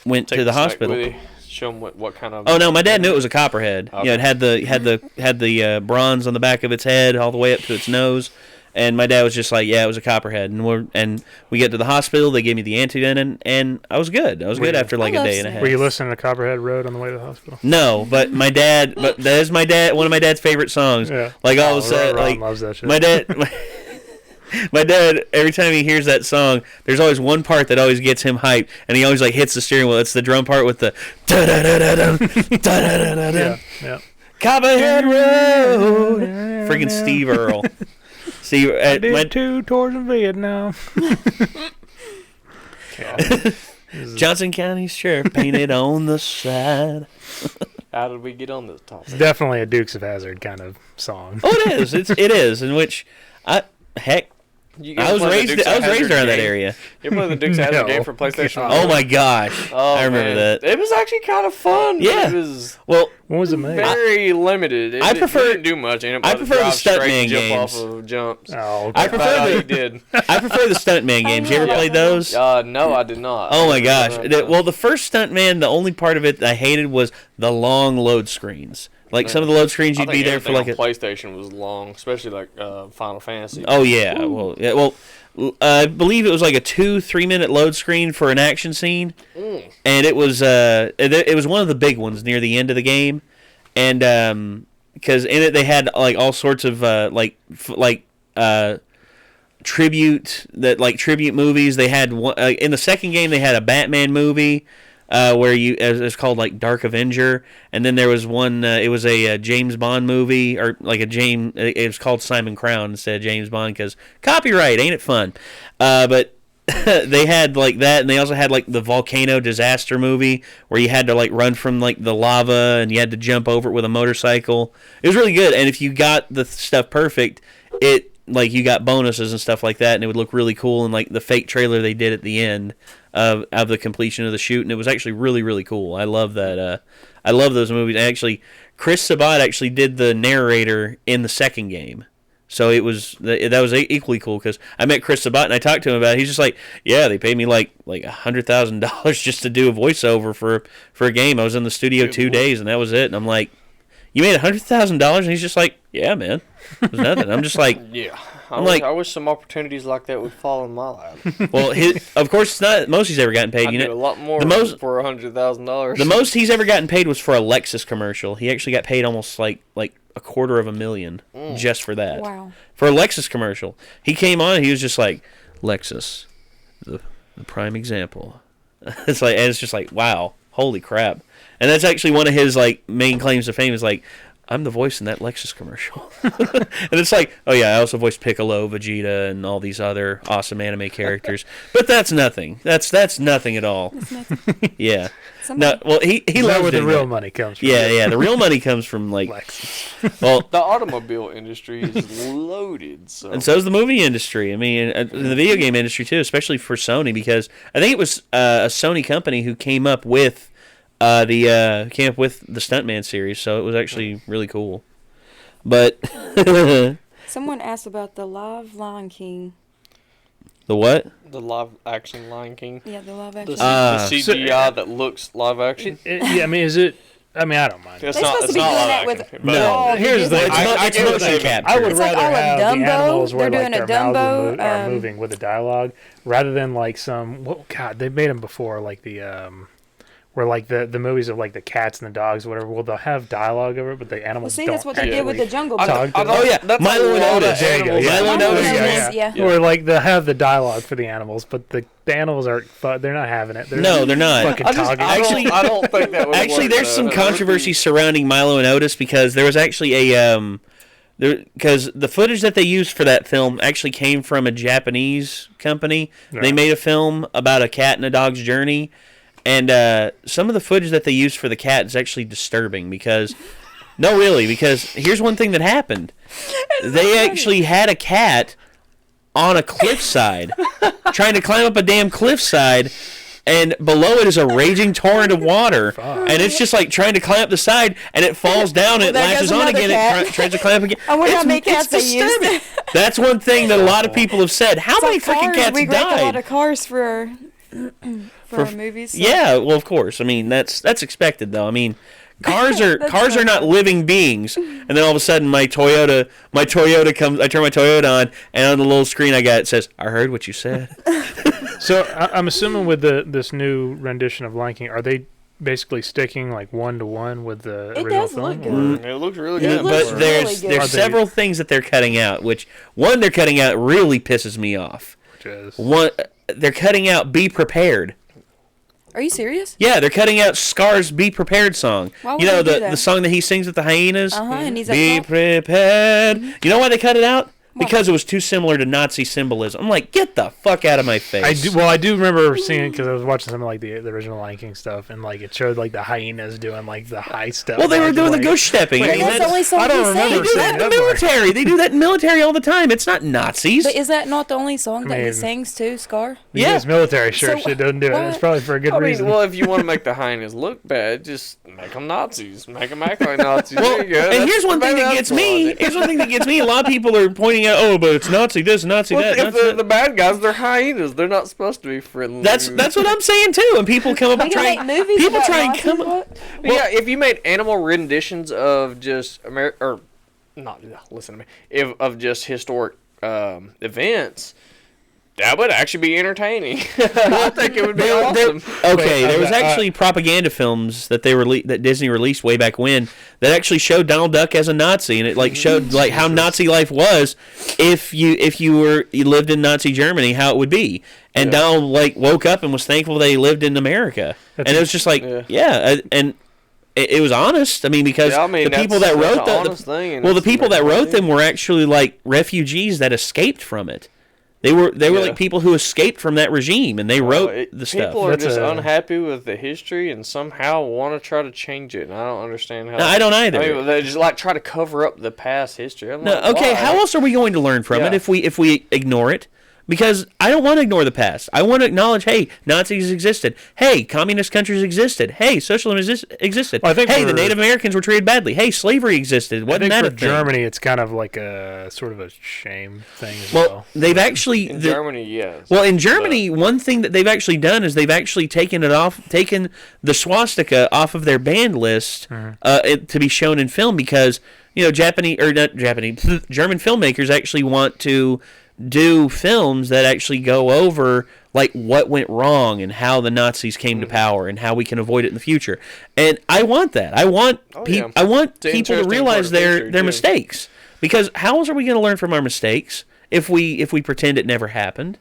went to the hospital. Show him what kind of. Oh no, my dad knew it was a copperhead. Okay. You know, it had the bronze on the back of its head all the way up to its nose. And my dad was just like, yeah, it was a copperhead. And we get to the hospital. They gave me the antivenom, and I was good. I was good after like a day and a half. Were you listening to Copperhead Road on the way to the hospital? No, but my dad. But that is one of my dad's favorite songs. Yeah. Like all of a sudden, like loves that shit. My dad. My dad, every time he hears that song, there's always one part that always gets him hyped, and he always like hits the steering wheel. It's the drum part with the da da da da da da da da. Yeah. Copperhead Road. Freaking Steve Earle. See, I did 2 tours in Vietnam. Johnson County Sheriff painted on the side. How did we get on this topic? It's definitely a Dukes of Hazzard kind of song. Oh, it is. It is. In which, I was raised around that area. You played the Dukes of Hazzard game for PlayStation 1? Oh my gosh! I remember that. It was actually kind of fun. Yeah. It was. Well, what was it made? Very limited. It didn't do much. I prefer the stuntman games. Jump off of jumps. Oh, okay. I prefer the stuntman games. You ever played those? No, I did not. Oh my gosh! Well, the first stuntman, the only part of it I hated was the long load screens. Like some of the load screens, you'd be there for like PlayStation was long, especially like Final Fantasy. Oh yeah, well, I believe it was like a 2-3 minute load screen for an action scene, and it was one of the big ones near the end of the game, and because in it they had like all sorts of tribute movies. They had one in the second game. They had a Batman movie. Where it's called like Dark Avenger, and then there was one. It was a James Bond movie, or like it was called Simon Crown instead of James Bond because copyright, ain't it fun? But they had like that, and they also had like the volcano disaster movie where you had to like run from like the lava and you had to jump over it with a motorcycle. It was really good, and if you got the stuff perfect, it like you got bonuses and stuff like that, and it would look really cool. And like the fake trailer they did at the end of the completion of the shoot, and it was actually really, really cool. I love that. I love those movies. And actually, Chris Sabat actually did the narrator in the second game, so that was equally cool because I met Chris Sabat and I talked to him about it. He's just like, yeah, they paid me like $100,000 just to do a voiceover for a game. I was in the studio 2 days and that was it. And I'm like, you made $100,000? And he's just like, yeah, man, it was nothing. I'm just like, yeah. I wish some opportunities like that would fall in my lap. Well, of course, it's not most he's ever gotten paid. I do a lot more for $100,000. The most he's ever gotten paid was for a Lexus commercial. He actually got paid almost like $250,000 just for that. Wow. For a Lexus commercial. He came on and he was just like, Lexus, the prime example. It's just like, wow, holy crap. And that's actually one of his like main claims to fame is like, I'm the voice in that Lexus commercial. And it's like, oh yeah, I also voiced Piccolo, Vegeta, and all these other awesome anime characters. But that's nothing. That's nothing at all. Yeah. No, well, he loves where the real that. money comes from. Yeah. The real money comes from like, Lexus. well, The automobile industry is loaded. So. and so is the movie industry. I mean, the video game industry too, especially for Sony, because I think it was a Sony company who came up with the Stuntman series. So it was actually really cool. But Someone asked about the live Lion King. the what? The live action Lion King. Yeah, the live The, action. the CGI that looks live action. Yeah, I mean, is it? I mean, I don't mind. It's They're not. supposed It's to be not doing live that with action. but- No. all the Here's the- Disney- I get what motion you mean. capture. I would It's like rather all of have Dumbo. the animals where They're like doing a their mouths Dumbo, are moving with the dialogue, rather than like some. Well, God, they made them before, like the where like the movies of like the cats and the dogs, or whatever. Well, they'll have dialogue over it, but the Well, animals see, don't. that's what they did with the Jungle Book. Talk to don't- Oh, yeah. that's Milo a and lot of Otis. There you go, animals. yeah. Milo and Otis. Yeah. Or like they'll have the dialogue for the animals, but the animals aren't. They're not having it. They're No, they're not. Fucking talking. Actually- I don't think that would Actually, work, there's some though. That would controversy be- surrounding Milo and Otis because there was actually because the footage that they used for that film actually came from a Japanese company. Right. They made a film about a cat and a dog's journey, and some of the footage that they used for the cat is actually disturbing because, no, really, because here's one thing that happened. They actually had a cat on a cliffside, trying to climb up a damn cliffside, and below it is a raging torrent of water, and it's just like trying to climb up the side, and it falls down, and it There latches goes on another again, cat. it tries to climb up again. I wonder how many It's cats they used. disturbing. That's one thing that a lot of people have said. How many freaking cats we rank a lot died? of cars for our movies. So. Yeah, well, of course. I mean, that's expected, though. I mean, cars are not living beings. And then all of a sudden, my Toyota comes. I turn my Toyota on, and on the little screen I got it says, "I heard what you said." So I'm assuming with this new rendition of Lion King, are they basically sticking like 1-to-1 with the It original does film? look or- good. It looks really It good. looks But really there's good. there's Are they- several things that they're cutting out. Which one they're cutting out really pisses me off. Which is One, they're cutting out "Be Prepared." Are you serious? Yeah, they're cutting out Scar's "Be Prepared" song. Why would You know they do the that? song that he sings with the hyenas. And he's Be like, prepared. You know why they cut it out? Why? Because it was too similar to Nazi symbolism. I'm like, get the fuck out of my face. I do remember seeing it because I was watching some of like the original Lion King stuff, and like it showed like the hyenas doing like the high step. Well, they were like, doing the like- ghost stepping. Wait, I mean, that's the only song I don't he remember they do sings. that in the that part. military. They do that in the military all the time. It's not Nazis. But is that not the only song that he mean- sings too, Scar? Yeah. It's military church. So It doesn't do it. what? It's probably for a good I mean, reason. well, if you want to make the hyenas look bad, just make them Nazis. Make them act like Nazis. Well, There you go. and That's- here's one thing maybe that that's gets me. logic. Here's one thing that gets me. A lot of people are pointing out, oh, but it's Nazi this, Nazi Well, that. if Nazi the, that. the bad guys, they're hyenas. They're not supposed to be friendly. That's what I'm saying too. And people come up We and can try. make movies People about try and Nazis, come up. what? Yeah, if you made animal renditions of just or not, listen to me, if of just historic events, that would actually be entertaining. I think it would be awesome. Okay, Wait, there was I- actually propaganda films that that Disney released way back when that actually showed Donald Duck as a Nazi, and it like showed like how Nazi life was if you lived in Nazi Germany, how it would be. And Yeah. Donald like woke up and was thankful they lived in America, and it was just like and it was honest. I mean, because Yeah, I mean, the people that's- that wrote that's an honest thing, and well, the it's people that amazing. wrote them were actually like refugees that escaped from it. They were Yeah. like people who escaped from that regime, and they wrote the stuff. People are That's just a- unhappy with the history and somehow want to try to change it. And I don't understand how. No, I don't either. I mean, they just like try to cover up the past history. I'm No, like, okay, why? how else are we going to learn from it Yeah. if we ignore it? Because I don't want to ignore the past. I want to acknowledge, hey, Nazis existed. Hey, communist countries existed. Hey, socialism existed. Well, I think hey, the for- Native Americans were treated badly. Hey, slavery existed. I Wasn't think that for a thing? Germany, it's kind of like a sort of a shame thing as Well, well. they've actually In Germany, yes. Well, in Germany, one thing that they've actually done is they've actually taken the swastika off of their banned list to be shown in film because German filmmakers actually want to do films that actually go over like what went wrong and how the Nazis came to power and how we can avoid it in the future. And I want that. I want yeah. I want It's an people to interesting realize part of their history, their too. mistakes. Because how else are we going to learn from our mistakes if we pretend it never happened?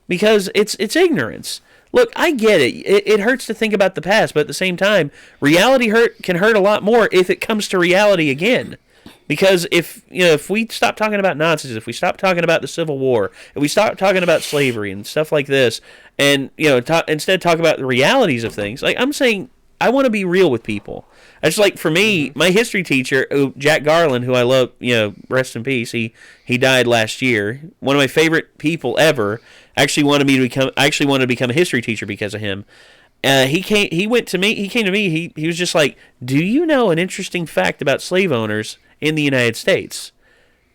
Because it's ignorance. look, I get it. It hurts to think about the past, but at the same time, reality can hurt a lot more if it comes to reality again. Because if we stop talking about Nazis, if we stop talking about the Civil War, if we stop talking about slavery and stuff like this, and instead talk about the realities of things, like I'm saying, I want to be real with people. It's like for me, my history teacher, Jack Garland, who I love, rest in peace. He died last year. One of my favorite people ever. Actually wanted to become a history teacher because of him. He came to me. He was just like, "Do you know an interesting fact about slave owners in the United States?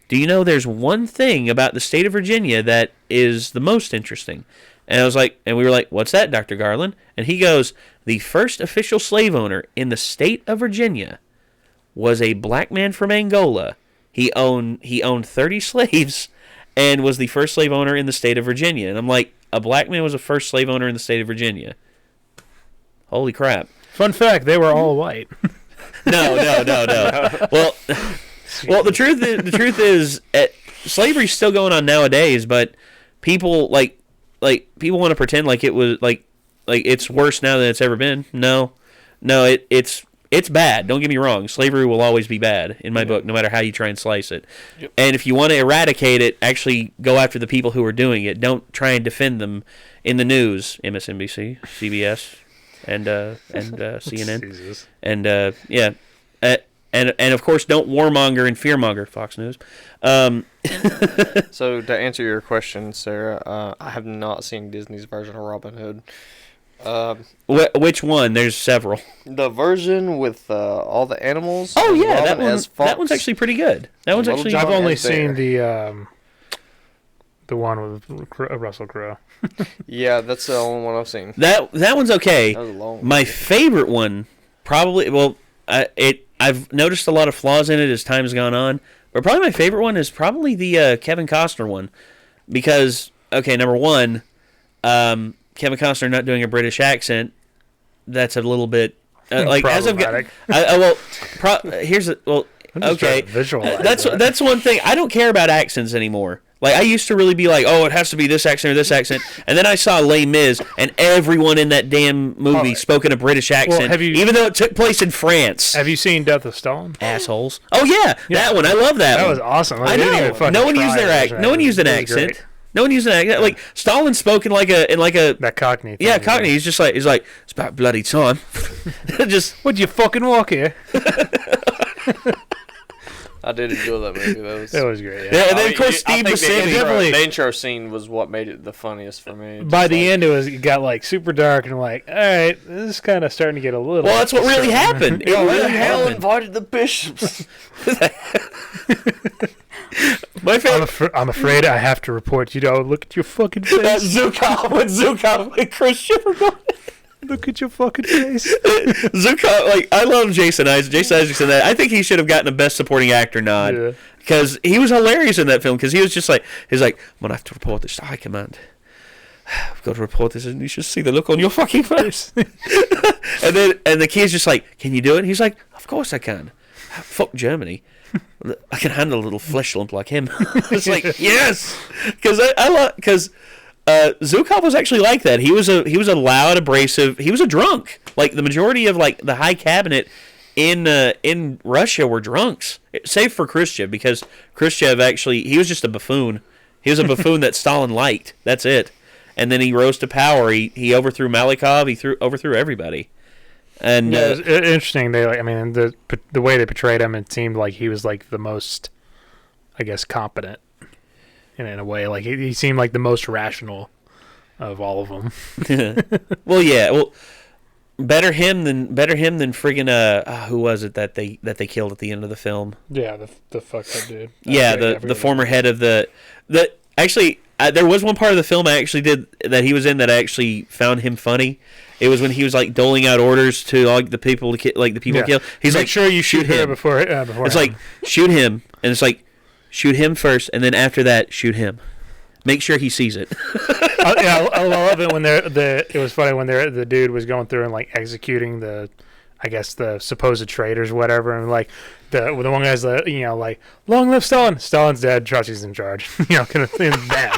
Do you know there's one thing about the state of Virginia that is the most interesting?" And I was like, and we were like, "What's that, Dr. Garland?" And he goes, "The first official slave owner in the state of Virginia was a black man from Angola. He owned 30 slaves and was the first slave owner in the state of Virginia." And I'm like, a black man was the first slave owner in the state of Virginia. Holy crap. Fun fact, they were all white. No. Well, the truth is, slavery's still going on nowadays, but people people want to pretend like it was like it's worse now than it's ever been. No, it's bad. Don't get me wrong. Slavery will always be bad in my book, no matter how you try and slice it. Yep. And if you want to eradicate it, actually go after the people who are doing it. Don't try and defend them in the news. MSNBC, CBS, and CNN, Jesus. and and of course, don't warmonger and fearmonger. Fox News. So to answer your question, Sarah, I have not seen Disney's version of Robin Hood. Which one? There's several. The version with all the animals. Oh yeah, Robin that one's actually pretty good. I've only seen the one with Russell Crowe. Yeah, that's the only one I've seen. That one's okay. That was a long My favorite one, probably. Well, I've noticed a lot of flaws in it as time's gone on, but probably my favorite one is probably the Kevin Costner one, because number one, Kevin Costner not doing a British accent. That's a little bit like as I've got. Okay. That's one thing. I don't care about accents anymore. Like, I used to really be like, oh, it has to be this accent or this accent. And then I saw Les Mis, and everyone in that damn movie spoke in a British accent, even though it took place in France. Have you seen Death of Stalin? Assholes. Oh, yeah. That one. I love that one. That was awesome. I know. No one used their accent. No one used an accent. No one used an accent. Like, Stalin spoke in like a... That Cockney thing. Yeah, Cockney. He's like, it's about bloody time. Would you fucking walk here? I did enjoy that movie. That was great. Yeah, and then of course Steve Buscemi. The intro scene was what made it the funniest for me. By the end, it got like super dark, and I'm like, all right, this is kind of starting to get a little. Well, that's what really happened. It really happened. Invited the bishops. My favorite. I'm afraid I have to report you. Look at your fucking face. That Zukov and Chris Schiffer. Look at your fucking face. Zukov, I love Jason Isaacson. I think he should have gotten a Best Supporting Actor nod because he was hilarious in that film. Because he was just like, I'm gonna have to report this to High Command. I've got to report this, and you should see the look on your fucking face. and the kid's just like, can you do it? And he's like, of course I can. Fuck Germany. I can handle a little flesh lump like him. It's like, yes, because Zukov was actually like that. He was a loud, abrasive. He was a drunk. Like the majority of the high cabinet in Russia were drunks, save for Khrushchev, because Khrushchev he was just a buffoon. He was a buffoon that Stalin liked. That's it. And then he rose to power. He overthrew Malikov. He overthrew everybody. And it was interesting. The way they portrayed him, it seemed like he was like the most, I guess, competent. In a way, like he seemed like the most rational of all of them. Well, yeah. Well, better him than friggin' who was it that they killed at the end of the film? Yeah, the fucked up dude. Yeah, the former head of the actually there was one part of the film I actually did that he was in that I actually found him funny. It was when he was like doling out orders to all the people to kill. He's Make like, sure you shoot her before. It's like shoot him, and it's like. Shoot him first, and then after that, shoot him. Make sure he sees it. I love it when it was funny when the dude was going through and like executing the supposed traitors, whatever, and like the one guy's like long live Stalin. Stalin's dead. Trotsky's in charge. Kind of thing. Bad.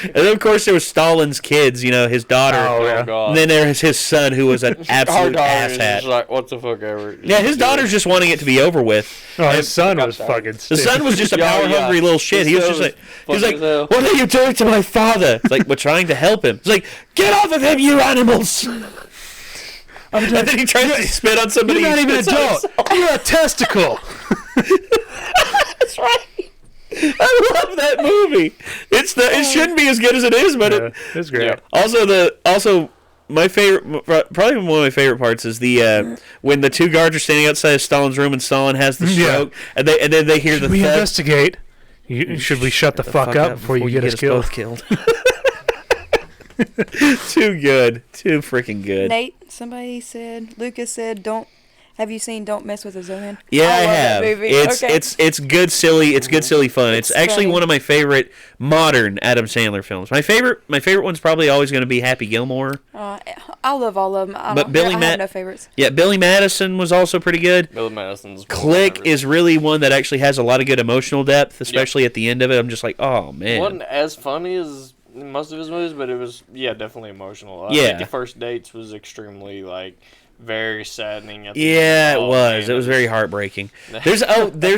And then, of course, there was Stalin's kids, his daughter. Oh, yeah. God. And then there was his son, who was an absolute Just asshat. like, what the fuck ever. Yeah, his daughter's just wanting it to be over with. Oh, his son was fucking The stupid. son was just a Yeah, power-hungry yeah. little shit. His He was son just was like, he's fucking like, as hell. what are you doing to my father? It's like, we're trying to help him. It's like, get off of him, you animals! And then he tries to spit on somebody. You're not even an adult. You're a testicle. That's right. I love that movie. It shouldn't be as good as it is, but It's great. Yeah. Also my favorite, probably one of my favorite parts is the when the two guards are standing outside of Stalin's room and Stalin has the stroke, and then they hear the We thud. investigate. Should we shut the fuck up before you get us killed? both killed. Too good. Too freaking good. Nate, Lucas said, have you seen Don't Mess with a Zohan? Yeah, I love have. that movie. It's Okay. it's good, silly. It's good, silly fun. It's actually funny. one of my favorite modern Adam Sandler films. My favorite one's probably always going to be Happy Gilmore. I love all of them. I have no favorites. Yeah, Billy Madison was also pretty good. Billy Madison's Click is really one that actually has a lot of good emotional depth, especially at the end of it. I'm just like, oh man. It wasn't as funny as most of his movies, but it was definitely emotional. I Yeah. think The First Dates was extremely very saddening. At the Yeah, end. it Oh, was. man, It was very heartbreaking. There's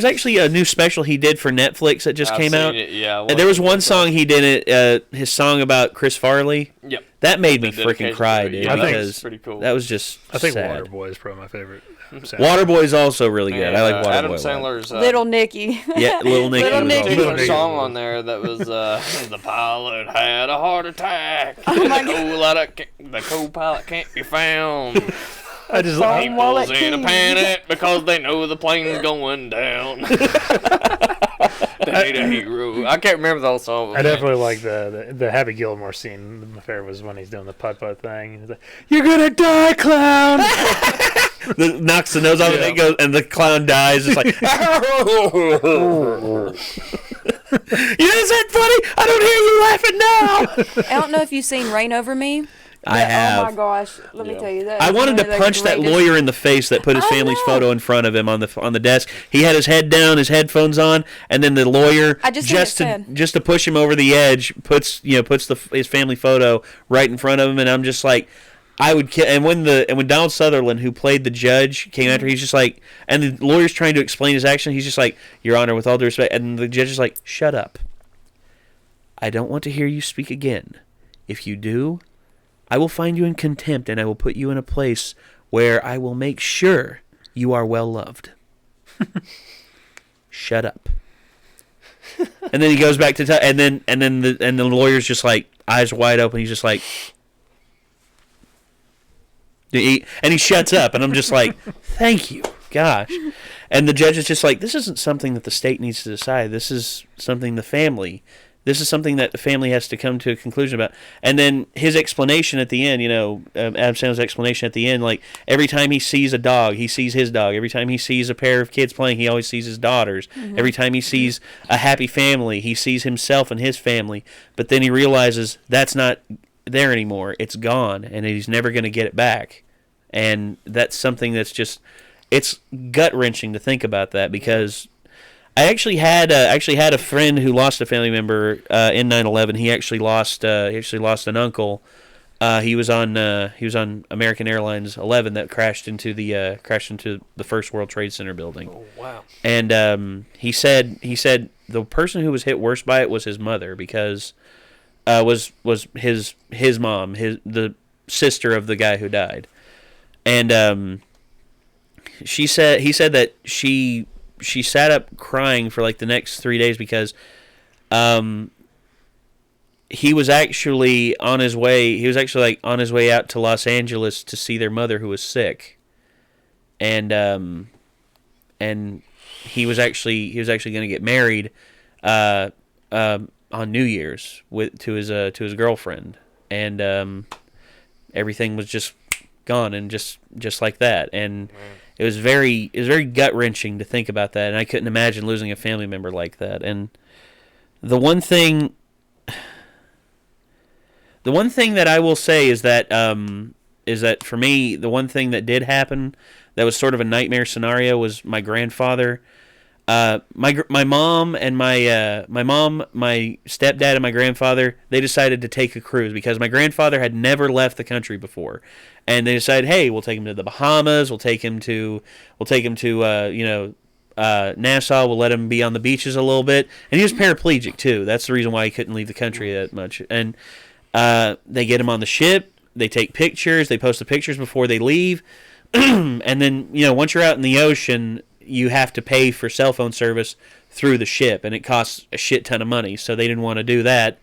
actually a new special he did for Netflix that just I've came seen out. it, yeah, And there was one song he did, his song about Chris Farley. Yep. That made me The freaking dedication cry, to it. dude. Yeah, I think because it's pretty cool. that was just I think sad. Waterboy is probably my favorite. Waterboy's also really good. And, I like Waterboy. Adam a lot. Sandler's Little Nicky. Yeah, Little Nicky. Little was Nicky. also particular good. song on there that was the pilot had a heart attack. Oh my God. The co-pilot can't be found. I just Song People's Wallet in a King. panic because they know the plane's going down. They need a hero. I can't remember the whole song. I definitely like the Happy Gilmore scene. My favorite was when he's doing the putt-putt thing. He's like, "You're gonna die, clown!" Knocks the nose off and it goes, and the clown dies. It's like, you is that funny? I don't hear you laughing now. I don't know if you've seen Rain Over Me. I have. Oh my gosh! Let me tell you that. I is wanted one to of the punch that greatest- lawyer in the face that put his I family's know. photo in front of him on the desk. He had his head down, his headphones on, and then the lawyer I just think it's just to push him over the edge puts his family photo right in front of him, and I'm just like, I would kill. And when Donald Sutherland, who played the judge, came after, he's just like, and the lawyer's trying to explain his action, he's just like, Your Honor, with all due respect, and the judge is like, shut up. I don't want to hear you speak again. If you do, I will find you in contempt, and I will put you in a place where I will make sure you are well loved. Shut up. And then he goes back to and then the lawyer's just like eyes wide open. He's just like, and he shuts up, and I'm just like, thank you, gosh. And the judge is just like, this isn't something that the state needs to decide. This is something This is something that the family has to come to a conclusion about. And then his explanation at the end, Adam Sandler's explanation at the end, like every time he sees a dog, he sees his dog. Every time he sees a pair of kids playing, he always sees his daughters. Mm-hmm. Every time he sees a happy family, he sees himself and his family. But then he realizes that's not there anymore. It's gone, and he's never going to get it back. And that's something that's just, it's gut-wrenching to think about that, because I actually had a friend who lost a family member in 9/11. He actually lost an uncle. He was on American Airlines 11 that crashed into the first World Trade Center building. Oh wow! And he said the person who was hit worst by it was his mother, because was his mom, the sister of the guy who died. And he said that she sat up crying for like the next 3 days, because he was actually on his way out to Los Angeles to see their mother, who was sick. And he was actually going to get married on New Year's to his girlfriend, and everything was just gone, and just like that. And it was very gut-wrenching to think about that, and I couldn't imagine losing a family member like that. And the one thing that I will say is that for me, the one thing that did happen that was sort of a nightmare scenario was my grandfather. my mom and my mom, my stepdad, and my grandfather, they decided to take a cruise because my grandfather had never left the country before, and they decided, hey, we'll take him to the Bahamas, we'll take him to Nassau, we'll let him be on the beaches a little bit, and he was paraplegic too. That's the reason why he couldn't leave the country that much. And they get him on the ship, they take pictures, they post the pictures before they leave, and then once you're out in the ocean, you have to pay for cell phone service through the ship, and it costs a shit ton of money, so they didn't want to do that.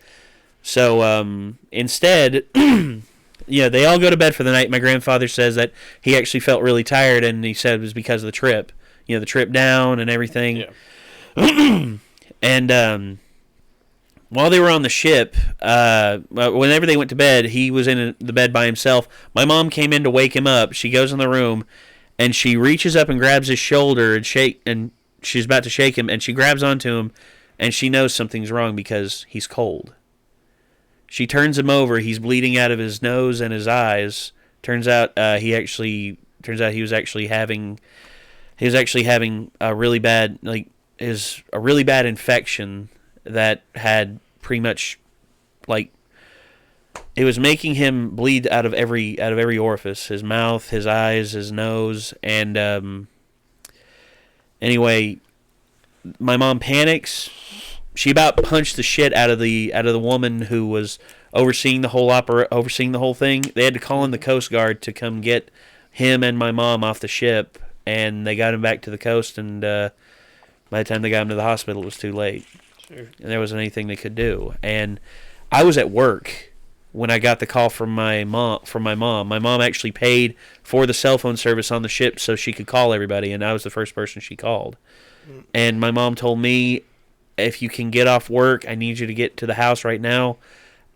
So instead, they all go to bed for the night. My grandfather says that he actually felt really tired, and he said it was because of the trip. The trip down and everything. Yeah. And while they were on the ship, whenever they went to bed, he was in the bed by himself. My mom came in to wake him up. She goes in the room, and she reaches up and grabs his shoulder and she's about to shake him, and she grabs onto him, and she knows something's wrong because he's cold. She turns him over. He's bleeding out of his nose and his eyes. Turns out he was actually having a really bad infection that had pretty much it was making him bleed out of every orifice, his mouth, his eyes, his nose, and anyway, my mom panics. She about punched the shit out of the woman who was overseeing the whole thing. They had to call in the Coast Guard to come get him and my mom off the ship, and they got him back to the coast, and by the time they got him to the hospital, it was too late. Sure. And there wasn't anything they could do. And I was at work when I got the call from my mom. My mom actually paid for the cell phone service on the ship so she could call everybody, and I was the first person she called. And my mom told me, if you can get off work, I need you to get to the house right now,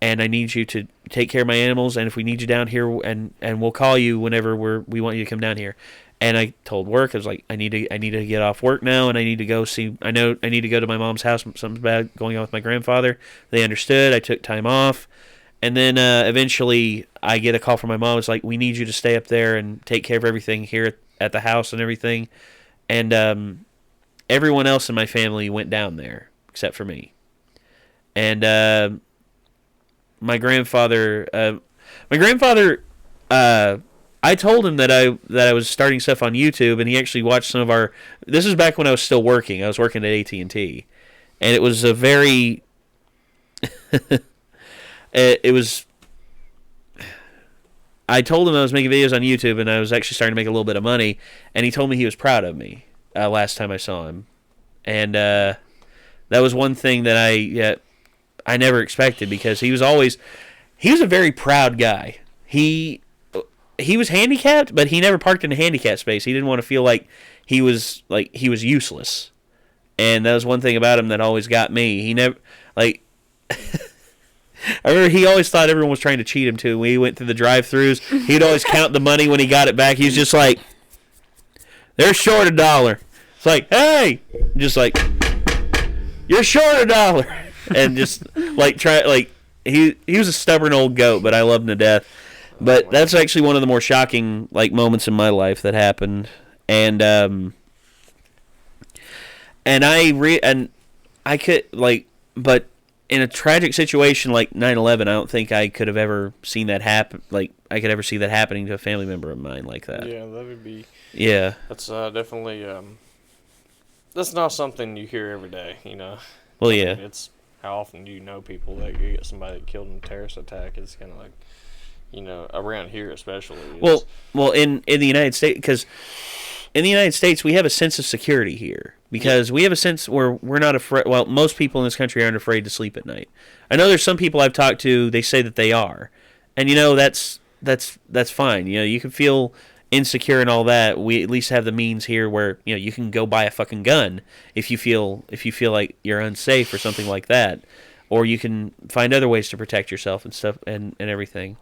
and I need you to take care of my animals, and if we need you down here, and we'll call you whenever we want you to come down here. And I told work, I was like, I need to get off work now, and I need to go to my mom's house. Something's bad going on with my grandfather. They understood. I took time off. And then eventually I get a call from my mom. It's like, we need you to stay up there and take care of everything here at the house and everything. And everyone else in my family went down there except for me. And my grandfather, I told him that I was starting stuff on YouTube, and he actually watched some of our. This is back when I was still working. I was working at AT&T, and it was a very. It was. I told him I was making videos on YouTube, and I was actually starting to make a little bit of money, and he told me he was proud of me last time I saw him, and that was one thing that I never expected, because he was a very proud guy. He was handicapped, but he never parked in a handicapped space. He didn't want to feel like he was useless, and that was one thing about him that always got me. He never I remember he always thought everyone was trying to cheat him too. When he went through the drive-thrus, he'd always count the money when he got it back. He was just like, "They're short $1." It's like, "Hey," just like, "You're short $1," and just he was a stubborn old goat, but I loved him to death. But that's actually one of the more shocking moments in my life that happened, and I could but in a tragic situation like 9/11, I don't think I could have ever seen that happen. I could ever see that happening to a family member of mine like that. Yeah, that would be. Yeah, that's definitely. That's not something you hear every day, Well, yeah. It's how often do you know people that you get somebody killed in a terrorist attack? It's kind of like. Around here especially. Well, in the United States, because in the United States we have a sense of security here, because we have a sense where we're not afraid. Well, most people in this country aren't afraid to sleep at night. I know there's some people I've talked to, they say that they are, and that's fine. You can feel insecure and all that. We at least have the means here where you can go buy a fucking gun if you feel like you're unsafe or something like that, or you can find other ways to protect yourself and stuff and everything.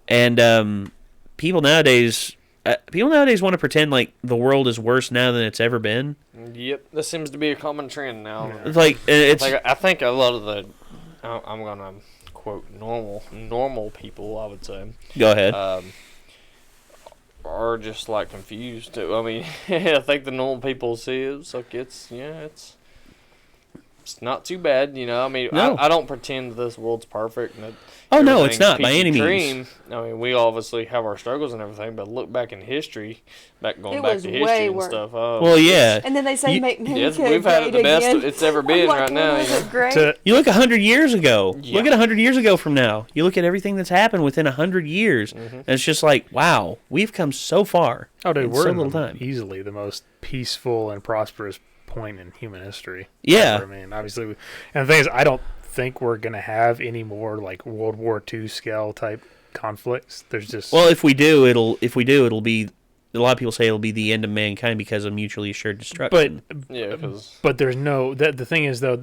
And people nowadays want to pretend like the world is worse now than it's ever been. Yep, that seems to be a common trend now. It's I think a lot of the, I'm gonna quote normal people, I would say. Go ahead. are just like confused. I mean, I think the normal people see it. It's like it's not too bad, you know. I mean, No. I don't pretend this world's perfect. And that Oh no, it's not by peachy any means. cream. I mean, we obviously have our struggles and everything, but look back in history, going It back was to way history and worse. stuff. Oh, Well, yeah. And then they say make America we've had it great the best again. it's ever been Like, right now. was You know? it great? You look 100 years ago. Yeah. Look at 100 years ago from now. You look at everything that's happened within 100 years, and it's just like, wow, we've come so far. Oh, dude, in we're so in little time. easily the most peaceful and prosperous point in human history. Yeah. Ever. I mean, obviously, and the thing is, I don't think we're gonna have any more like World War II scale type conflicts. There's just Well, if we do, it'll be. A lot of people say it'll be the end of mankind because of mutually assured destruction. Yeah, 'cause but there's no. The thing is though,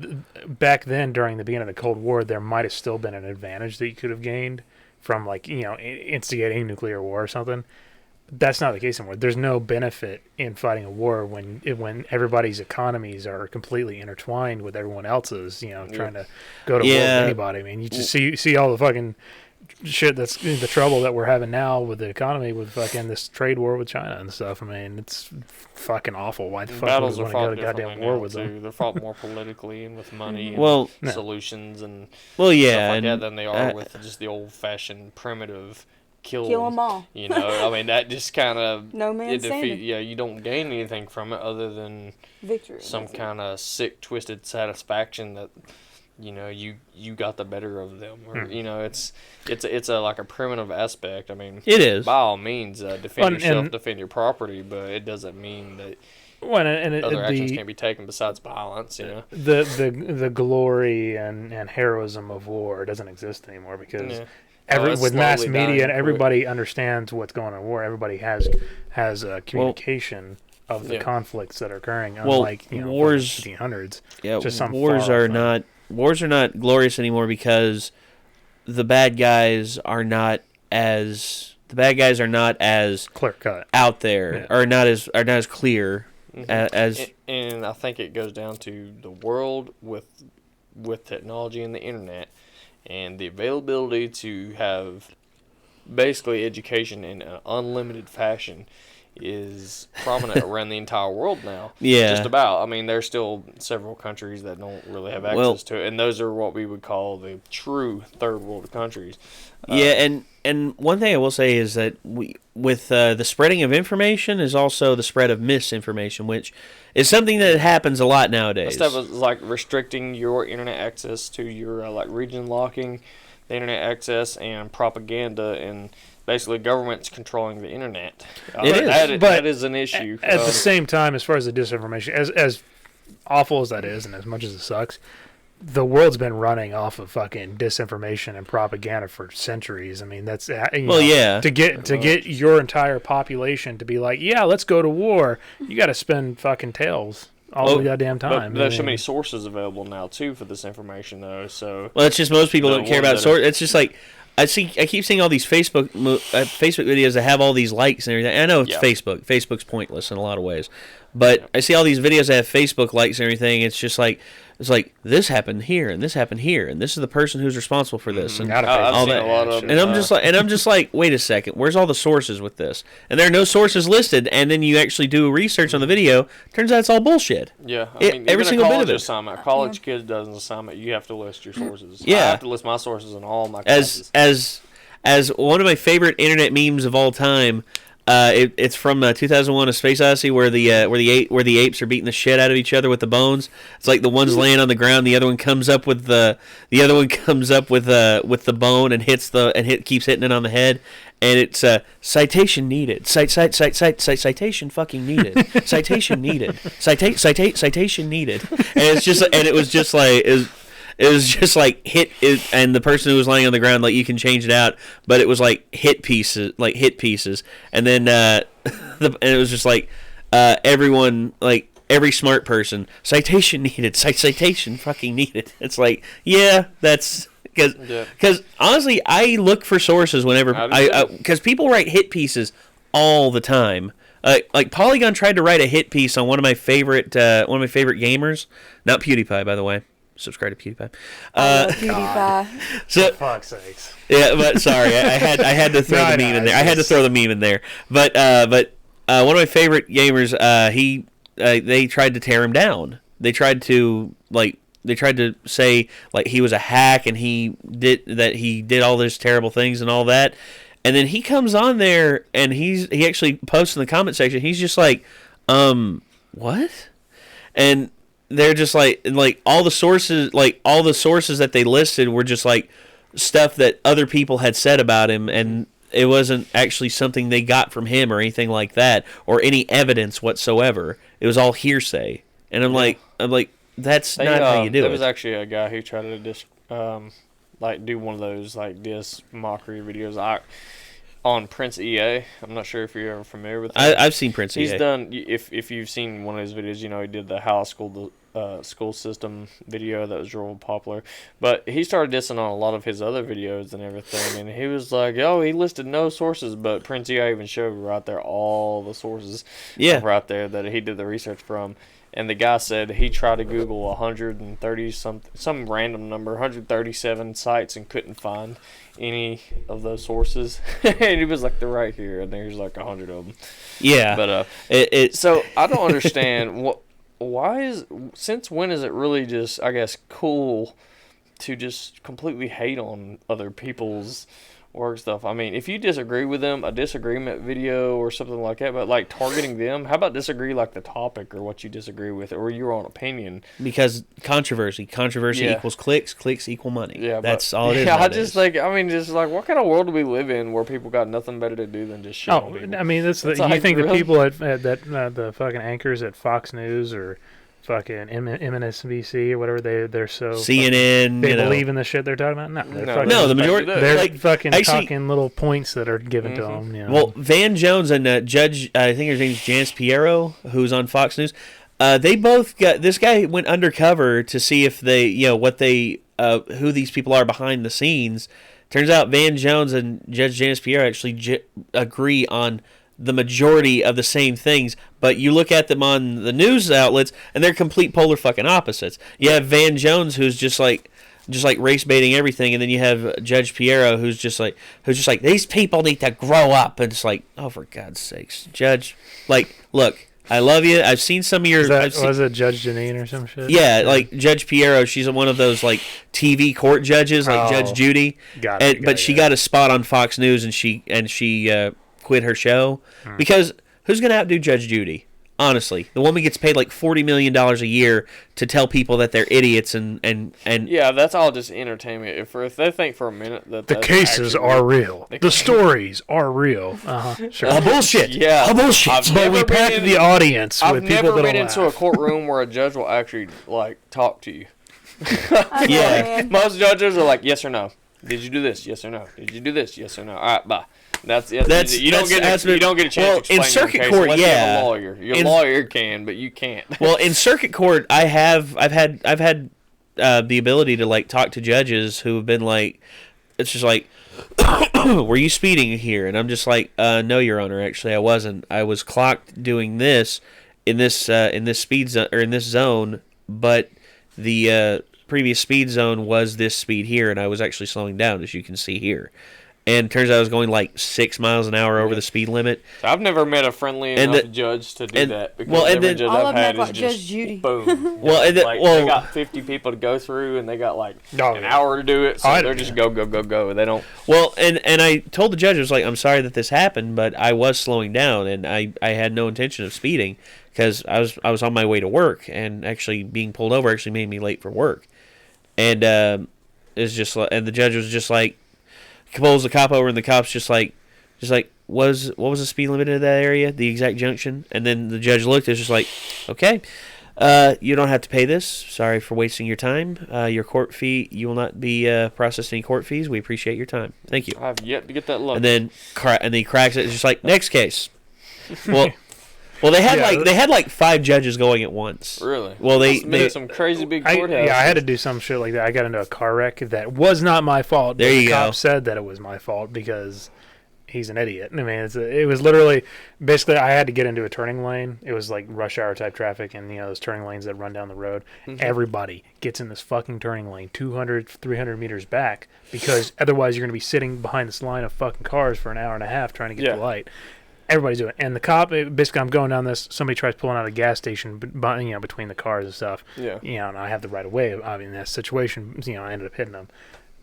back then during the beginning of the Cold War, there might have still been an advantage that you could have gained from like instigating nuclear war or something. That's not the case anymore. There's no benefit in fighting a war when everybody's economies are completely intertwined with everyone else's. Trying to go to war with anybody. I mean, you just see all the fucking shit that's the trouble that we're having now with the economy with fucking this trade war with China and stuff. I mean, it's fucking awful. Why the fuck would battles we are want to go fought to goddamn differently war now with too. them? They're fought more politically and with money and Well, solutions and well, yeah, stuff like and, that than they are with just the old-fashioned primitive kill them all. You know, I mean that just kind of No man's standing. Yeah, you don't gain anything from it other than Victory. some kind of sick, twisted satisfaction that you got the better of them, or it's a like a primitive aspect. I mean, it is by all means defend And- yourself, defend your property, but it doesn't mean that Well, and other actions can't be taken besides violence. the glory and heroism of war doesn't exist anymore because It's with mass slowly media dying and quick. everybody understands what's going on in war. Everybody has communication of the conflicts that are occurring. Unlike wars, 1500s. yeah, just some wars far-off are thing. not glorious anymore because the bad guys are not as Clear cut. out there, Yeah. are not as clear as And I think it goes down to the world with technology and the internet and the availability to have basically education in an unlimited fashion is prominent around the entire world now. Yeah. Just about. I mean, there's still several countries that don't really have access to it, and those are what we would call the true third world countries. And one thing I will say is that with the spreading of information is also the spread of misinformation, which is something that happens a lot nowadays. Stuff is like restricting your internet access to your like region locking the internet access and propaganda and basically governments controlling the internet. That is an issue. At the same time, as far as the disinformation, as awful as that is, and as much as it sucks, the world's been running off of fucking disinformation and propaganda for centuries. I mean, that's to get your entire population to be like, yeah, let's go to war. You got to spend fucking tails all the goddamn time. But there's so many sources available now too for this information, though. So it's just most people don't care about source. It's just like I keep seeing all these Facebook videos that have all these likes and everything. I know it's Facebook. Facebook's pointless in a lot of ways, but I see all these videos that have Facebook likes and everything. It's just like this happened here and this happened here and this is the person who's responsible for this and all that. And I'm just like, wait a second, where's all the sources with this? And there are no sources listed. And then you actually do research on the video. Turns out it's all bullshit. Yeah, I mean, every single bit of it. Assignment, college kids does an assignment. You have to list your sources. Yeah, I have to list my sources in all my classes. As one of my favorite internet memes of all time. It's from 2001: A Space Odyssey, where the apes are beating the shit out of each other with the bones. It's like the one's laying on the ground, the other one comes up with the bone and keeps hitting it on the head, and it's citation needed, citation fucking needed, citation needed, citation needed, and it was just like hit it, and the person who was laying on the ground, like, you can change it out, but it was like hit pieces, and then and it was just like everyone, like every smart person, citation needed, citation fucking needed. It's like, yeah, that's because honestly, I look for sources whenever because people write hit pieces all the time. Like Polygon tried to write a hit piece on one of my favorite gamers, not PewDiePie, by the way. subscribe to PewDiePie. I love PewDiePie. So, For fuck's sakes. yeah, but sorry, I had to throw the meme in there. I had to throw the meme in there. But one of my favorite gamers, they tried to tear him down. They tried to say like he was a hack and he did all those terrible things and all that. And then he comes on there and he actually posts in the comment section. He's just like, what? And they're just like all the sources that they listed were just like stuff that other people had said about him, and it wasn't actually something they got from him or anything like that, or any evidence whatsoever. It was all hearsay. And I'm like, that's not how you do it. There was actually a guy who tried to do one of those diss mockery videos on Prince EA. I'm not sure if you're ever familiar with him. I've seen Prince EA. He's done. If you've seen one of his videos, he did the how school system video that was real popular. But he started dissing on a lot of his other videos and everything, and he was like, "Oh, he listed no sources," but Prince EA even showed right there all the sources. Yeah. Right there that he did the research from. And the guy said he tried to Google 130 some random number, 137 sites, and couldn't find any of those sources. And he was like, "They're right here," and there's like 100 of them. Yeah, but so I don't understand since when is it really just, I guess, cool to just completely hate on other people's work stuff? I mean, if you disagree with them, a disagreement video or something like that, but targeting them, how about disagree the topic or what you disagree with or your own opinion? Because controversy equals clicks equal money. Yeah, that's all it is. Yeah, nowadays. what kind of world do we live in where people got nothing better to do than just shit on people? I mean, you think the people at the fucking anchors at Fox News or fucking MSNBC or whatever, they're so CNN, they believe in the shit they're talking about. No, the majority they're fucking talking little points that are given to them. Well, Van Jones and Judge, I think his name's Janice Piero, who's on Fox News. They both got, this guy went undercover to see if they, who these people are behind the scenes. Turns out Van Jones and Judge Janice Piero actually agree on the majority of the same things, but you look at them on the news outlets and they're complete polar fucking opposites. You have Van Jones, who's just like race baiting everything, and then you have Judge Piero, who's just like these people need to grow up. And it's like, oh, for God's sakes, Judge, look, I love you. I've seen some of your. Was it Judge Janine or some shit? Yeah, Judge Piero. She's one of those TV court judges, Judge Judy. But she got a spot on Fox News, and she quit her show because who's going to outdo Judge Judy? Honestly, the woman gets paid $40 million a year to tell people that they're idiots and yeah, that's all just entertainment. If they think for a minute that the cases are real, the stories are real, sure, bullshit, yeah, bullshit. But we pack the audience with people that will laugh. I've never been into a courtroom where a judge will actually talk to you. Yeah, most judges are like, yes or no. Did you do this? Yes or no. Did you do this? Yes or no. All right, bye. That's you don't get a chance to explain in circuit your case court. unless Yeah, you have a lawyer. Your lawyer can, but you can't. Well, in circuit court, I've had the ability to talk to judges who have been it's just were you speeding here? And I'm just no, Your Honor, actually I wasn't. I was clocked doing this in this speed zone or in this zone, but the previous speed zone was this speed here, and I was actually slowing down, as you can see here. And it turns out I was going 6 miles an hour over the speed limit. So I've never met a friendly enough judge to do that. Because every judge I've had is Judge Judy. Boom. Well, they got 50 people to go through, and they got an hour to do it. So they're just go. They don't. Well, and I told the judge, I was I'm sorry that this happened, but I was slowing down, and I had no intention of speeding because I was on my way to work, and actually being pulled over actually made me late for work. And it's just and the judge was just pulls the cop over, and the cop's what was the speed limit in that area, the exact junction? And then the judge looked, it's just okay, you don't have to pay this. Sorry for wasting your time. Your court fee, you will not be processed any court fees. We appreciate your time. Thank you. I've yet to get that look. And then he cracks it. It's just next case. Well, they had 5 judges going at once. Really? Well, they made some crazy big courthouse. I had to do some shit like that. I got into a car wreck that was not my fault. There you go. The cop said that it was my fault because he's an idiot. I mean, it was literally, basically, I had to get into a turning lane. It was like rush hour type traffic, and those turning lanes that run down the road. Mm-hmm. Everybody gets in this fucking turning lane 200, 300 meters back, because otherwise you're going to be sitting behind this line of fucking cars for an hour and a half trying to get the light. Everybody's doing it. And the cop, basically, I'm going down this, somebody tries pulling out a gas station, between the cars and stuff. Yeah. And I have the right of way. I mean, in that situation, I ended up hitting them.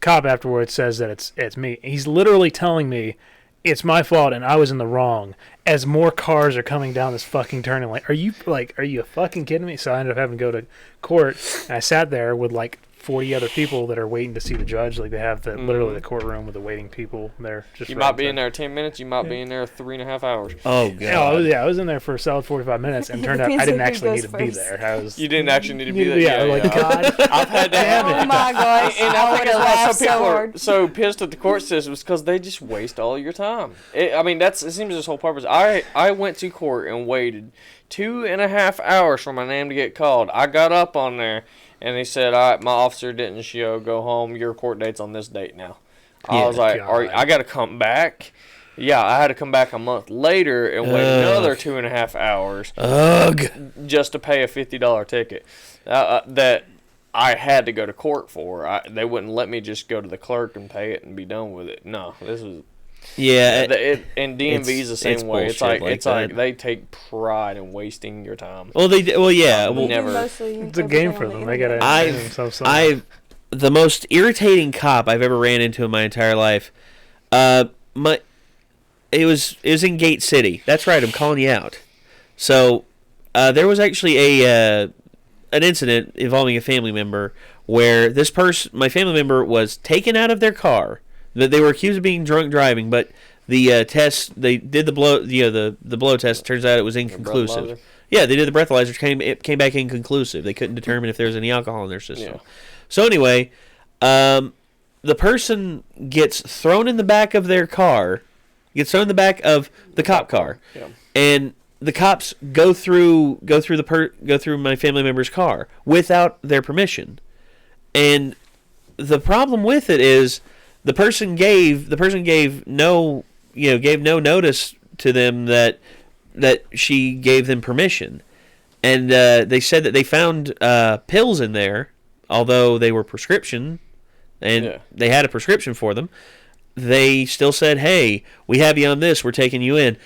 Cop afterwards says that it's me. He's literally telling me it's my fault and I was in the wrong as more cars are coming down this fucking turning lane. Are you fucking kidding me? So I ended up having to go to court, and I sat there with 40 other people that are waiting to see the judge. Like, they have literally the courtroom with the waiting people there. You might be in there 10 minutes. You might be in there 3.5 hours. Oh, God. I was in there for a solid 45 minutes, and turned out I didn't actually need to be there. You didn't actually need to be there? Yeah, God. I've had to have it. Oh, my gosh. And I would have laughed some people so hard. are so pissed at the court system because they just waste all your time. It seems this whole purpose. I went to court and waited 2.5 hours for my name to get called. I got up on there, and they said, all right, my officer didn't show, go home, your court date's on this date now. I was like, I got to come back? Yeah, I had to come back a month later and wait another 2.5 hours just to pay a $50 ticket that I had to go to court for. They wouldn't let me just go to the clerk and pay it and be done with it. No, this was... Yeah, and DMV is the same way. It's like they take pride in wasting your time. Well, yeah. It's a game for them. They gotta. The most irritating cop I've ever ran into in my entire life. It was in Gate City. That's right. I'm calling you out. So there was actually an incident involving a family member where my family member was taken out of their car. They were accused of being drunk driving, but the test, they did the blow, the blow test. Turns out it was inconclusive. Yeah, they did the breathalyzer. It came back inconclusive. They couldn't determine if there was any alcohol in their system. Yeah. So anyway, the person gets thrown in the back of their car, gets thrown in the back of the cop car, and the cops go through my family member's car without their permission. And the problem with it is, the person gave no notice to them that she gave them permission, and they said that they found pills in there, although they were prescription, and they had a prescription for them. They still said, "Hey, we have you on this. We're taking you in."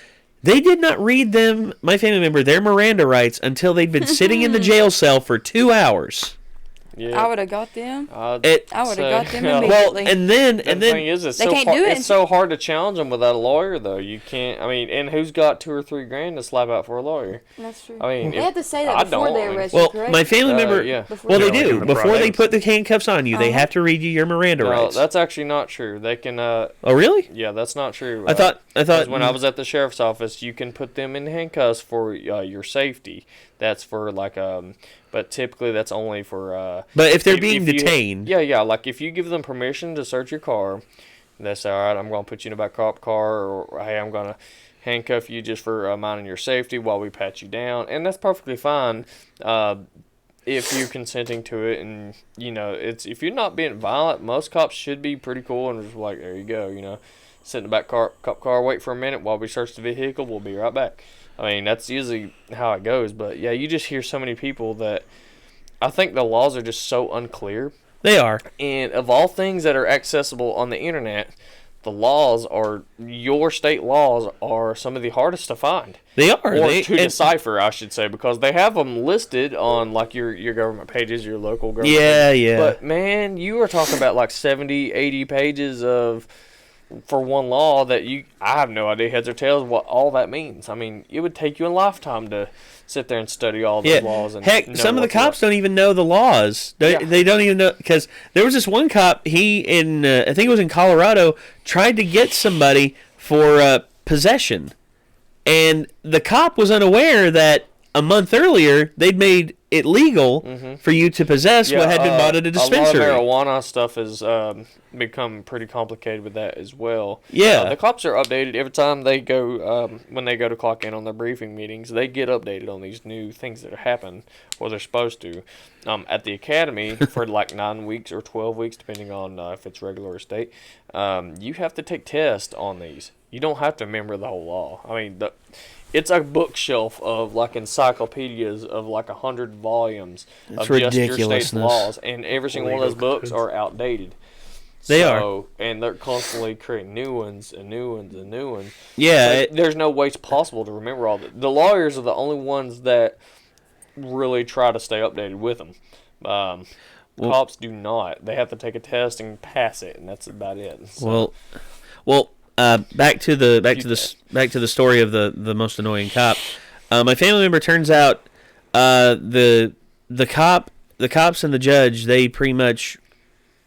They did not read them, my family member, their Miranda rights until they'd been sitting in the jail cell for 2 hours. Yeah. I would have got them. I would have got them immediately. Well, and then the thing is, it's so hard to challenge them without a lawyer, though. You can't. I mean, and who's got $2 or $3 grand to slap out for a lawyer? That's true. I mean, they had to say that before they arrest you. Correct? My family member. They do before they put the handcuffs on you. They have to read you your Miranda rights. No, that's actually not true. They can. Oh, really? Yeah, that's not true. I thought when I was at the sheriff's office, you can put them in handcuffs for your safety. That's for but typically that's only for. But if they're being detained. Like if you give them permission to search your car, they say, all right, I'm going to put you in a back cop car, or hey, I'm going to handcuff you just for minding your safety while we pat you down, and that's perfectly fine. If you're consenting to it, and if you're not being violent, most cops should be pretty cool and just like, there you go, sit in the back cop car, wait for a minute while we search the vehicle. We'll be right back. I mean, that's usually how it goes. But, yeah, you just hear so many people that I think the laws are just so unclear. They are. And of all things that are accessible on the internet, your state laws are some of the hardest to find. They are. Or to decipher, I should say, because they have them listed on, your government pages, your local government pages. Yeah. But, man, you are talking about, 70, 80 pages for one law that I have no idea heads or tails what all that means. I mean, it would take you a lifetime to sit there and study all those laws. And heck, some of the cops don't even know the laws. They don't even know, because there was this one cop, I think it was in Colorado, tried to get somebody for possession. And the cop was unaware that a month earlier, they'd made it legal for you to possess what had been bought at a dispensary. A lot of marijuana stuff has become pretty complicated with that as well. Yeah. The cops are updated every time they go, when they go to clock in on their briefing meetings, they get updated on these new things that happen, or they're supposed to. At the academy, for like 9 weeks or 12 weeks, depending on if it's regular or state, you have to take tests on these. You don't have to remember the whole law. I mean, it's a bookshelf of like encyclopedias of like 100 volumes of just your state's laws, and every single one of those books are outdated. They are, and they're constantly creating new ones and new ones and new ones. Yeah, there's no way it's possible to remember all that. The lawyers are the only ones that really try to stay updated with them. Cops do not. They have to take a test and pass it, and that's about it. So. Well. Back to the story of the most annoying cop. My family member, turns out the cops and the judge, they pretty much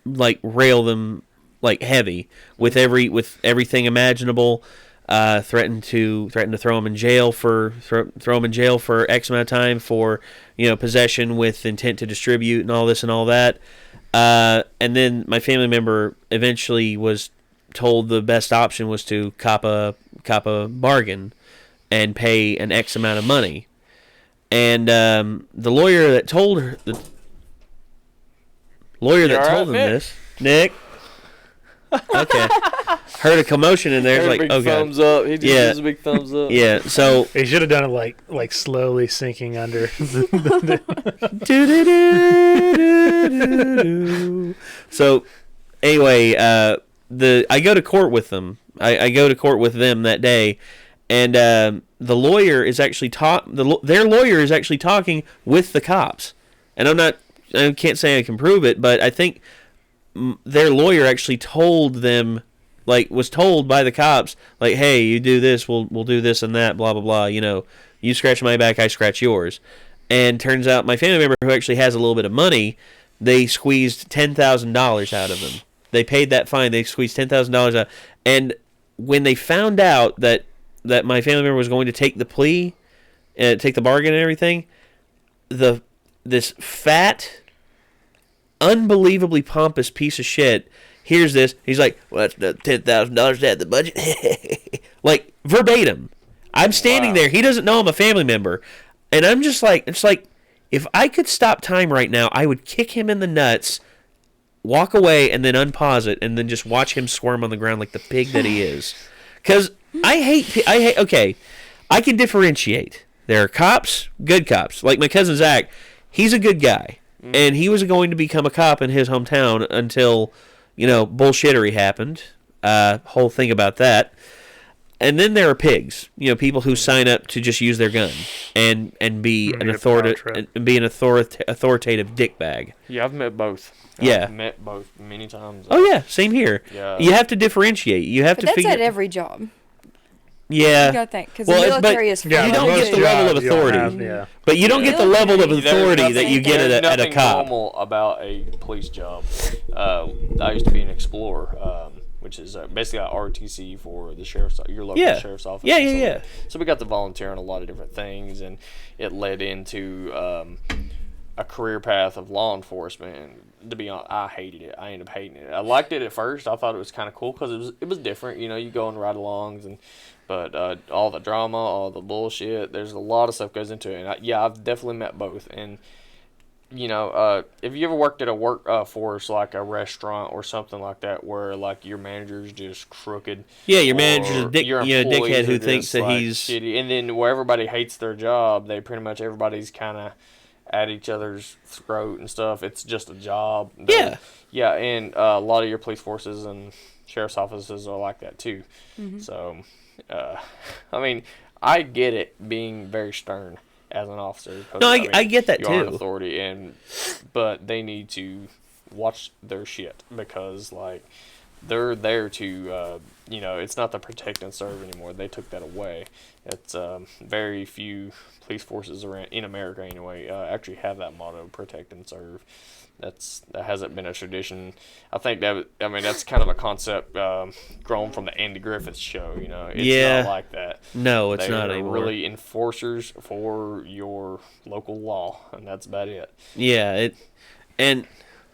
like rail them like heavy with everything imaginable. Threaten to throw him in jail for X amount of time for possession with intent to distribute and all this and all that. And then my family member eventually was told the best option was to cop a bargain and pay an X amount of money. And the lawyer that told him this, Nick. Okay. Heard a commotion in there. It's like, big oh god. Thumbs up. He just gives a big thumbs up. Yeah. So he should have done it like slowly sinking under. So anyway, I go to court with them. I go to court with them that day, and the lawyer is actually their lawyer is actually talking with the cops. And I can't say I can prove it, but I think their lawyer actually told them, like, was told by the cops, like, hey, you do this, we'll do this and that, blah blah blah. You scratch my back, I scratch yours. And turns out my family member, who actually has a little bit of money, they squeezed $10,000 out of him. They paid that fine. They squeezed $10,000 out. And when they found out that my family member was going to take the plea, take the bargain and everything, this fat, unbelievably pompous piece of shit hears this. He's like, well, that's the $10,000 to add the budget. Like, verbatim. I'm standing there. He doesn't know I'm a family member. And I'm just like, if I could stop time right now, I would kick him in the nuts, walk away, and then unpause it, and then just watch him squirm on the ground like the pig that he is. Because I hate, okay, I can differentiate. There are cops, good cops. Like my cousin Zach, he's a good guy. And he was going to become a cop in his hometown until, bullshittery happened. Whole thing about that. And then there are pigs, people who sign up to just use their gun and be an authoritative dickbag. Yeah, I've met both. Yeah. I've met both many times. Oh yeah, same here. Yeah. You have to differentiate. You have to that's figure. at every job. Yeah. You gotta think, because the military is free. you don't get the level of authority. But you don't get the level of authority that you get at a cop. Nothing normal about a police job. I used to be an explorer, which is basically an RTC for the your local sheriff's office. Yeah. So we got to volunteer on a lot of different things, and it led into a career path of law enforcement. And to be honest, I hated it. I ended up hating it. I liked it at first. I thought it was kind of cool because it was different. You go on ride-alongs, but all the drama, all the bullshit, there's a lot of stuff goes into it. And I've definitely met both. And if you ever worked at a workforce like a restaurant or something like that, where like your manager's just crooked. Yeah, your manager's a dickhead who thinks that he's shitty, and then where everybody hates their job, everybody's kind of at each other's throat and stuff. It's just a job. Yeah, and a lot of your police forces and sheriff's offices are like that too. Mm-hmm. So, I mean, I get it being very stern as an officer. No, I get that you too. Are an authority, but they need to watch their shit because, like, they're there to, it's not the protect and serve anymore. They took that away. It's very few police forces around in America anyway actually have that motto, protect and serve. That hasn't been a tradition. I think that's kind of a concept grown from the Andy Griffith show. It's not like that. No, it's not They're anymore. really enforcers for your local law, and that's about it. Yeah, and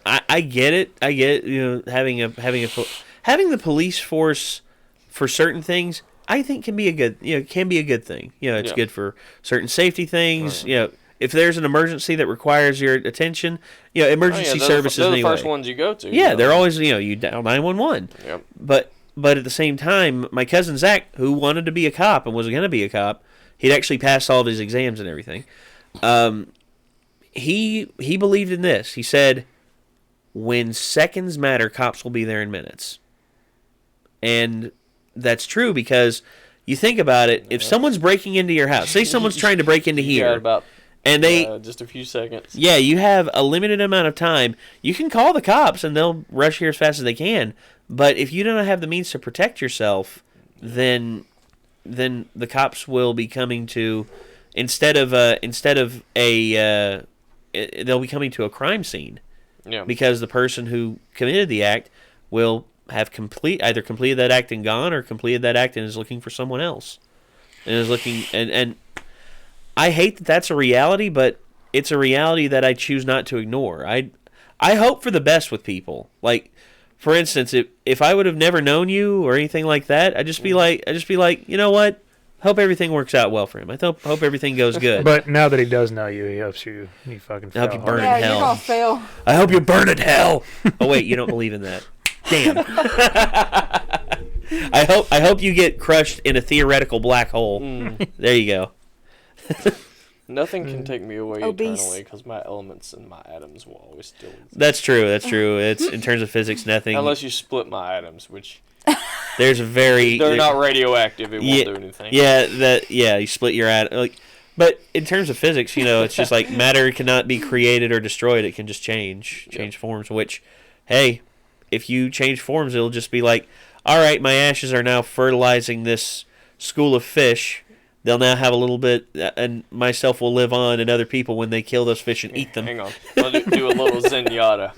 I get it. I get it. Having the police force for certain things, I think can be a good thing. It's good for certain safety things. Right. If there's an emergency that requires your attention, emergency services. They're the anyway. first ones you go to. Yeah, they're always you dial 911. Yep. But at the same time, my cousin Zach, who wanted to be a cop and was going to be a cop, he'd actually passed all of his exams and everything. He believed in this. He said, "When seconds matter, cops will be there in minutes." And that's true because you think about it. If someone's breaking into your house, say someone's trying to break into here, and they just a few seconds. Yeah, you have a limited amount of time. You can call the cops, and they'll rush here as fast as they can. But if you don't have the means to protect yourself, then the cops will be coming to instead of a they'll be coming to a crime scene. Yeah. Because the person who committed the act will have either completed that act and gone, or completed that act and is looking for someone else, and is looking and I hate that that's a reality, but it's a reality that I choose not to ignore. I hope for the best with people. Like, for instance, if I would have never known you or anything like that, I'd just be like, you know what? Hope everything works out well for him. I hope everything goes good. But now that he does know you, he hopes you fucking fail. I hope you burn in hell. You're gonna fail. I hope you burn in hell. Oh wait, you don't believe in that. Damn. I hope you get crushed in a theoretical black hole. There you go. Nothing can take me away eternally because my elements and my atoms will always still exist. That's true. It's in terms of physics, nothing. Unless you split my atoms, which there's a very they're not radioactive. It won't do anything. Yeah, you split your atom. But in terms of physics, it's just like matter cannot be created or destroyed. It can just change forms. Which, hey, if you change forms, it'll just be like, all right, my ashes are now fertilizing this school of fish. They'll now have a little bit, and myself will live on, and other people, when they kill those fish and eat them. Hang on. I'll do a little zenyatta.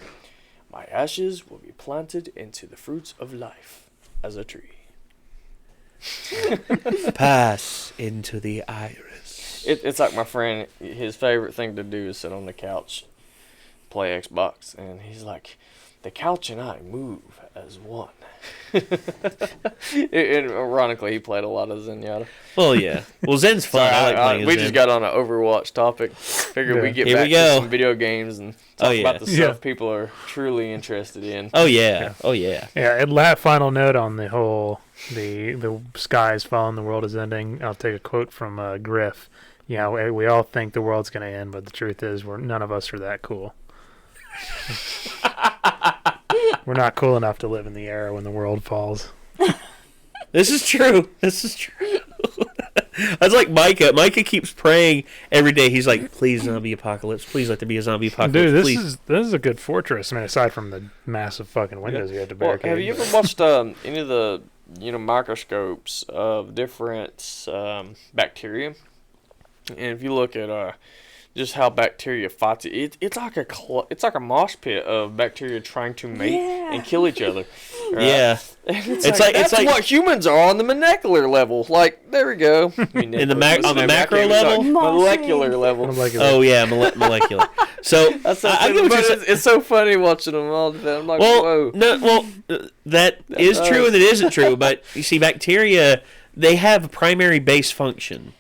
My ashes will be planted into the fruits of life as a tree. Pass into the iris. It's like my friend, his favorite thing to do is sit on the couch, play Xbox, and he's like, the couch and I move as one. Ironically, he played a lot of Zenyatta. Well, yeah. Well, Zen's fun. I like playing we Zen. just got on an Overwatch topic. Figured we'd get Here back we go. to some video games and talk about the stuff people are truly interested in. Oh, yeah. Oh, yeah. Yeah, and final note on the whole, the sky is falling, the world is ending. I'll take a quote from Griff. Yeah, we all think the world's going to end, but the truth is none of us are that cool. We're not cool enough to live in the era when the world falls. This is true. That's like Micah. Micah keeps praying every day. He's like, please, zombie apocalypse. Please let there be a zombie apocalypse. Dude, this is a good fortress. I mean, aside from the massive fucking windows you had to barricade. Have you ever watched any of the microscopes of different bacteria? And if you look at just how bacteria fights it's like a mosh pit of bacteria trying to mate and kill each other. Right? Yeah, it's like what humans are on the molecular level. Like, there we go. On the macro level, molecular level. Oh yeah, molecular. So it's so funny watching them all. I'm like, whoa. That is true and it isn't true. But you see, bacteria, they have a primary base function.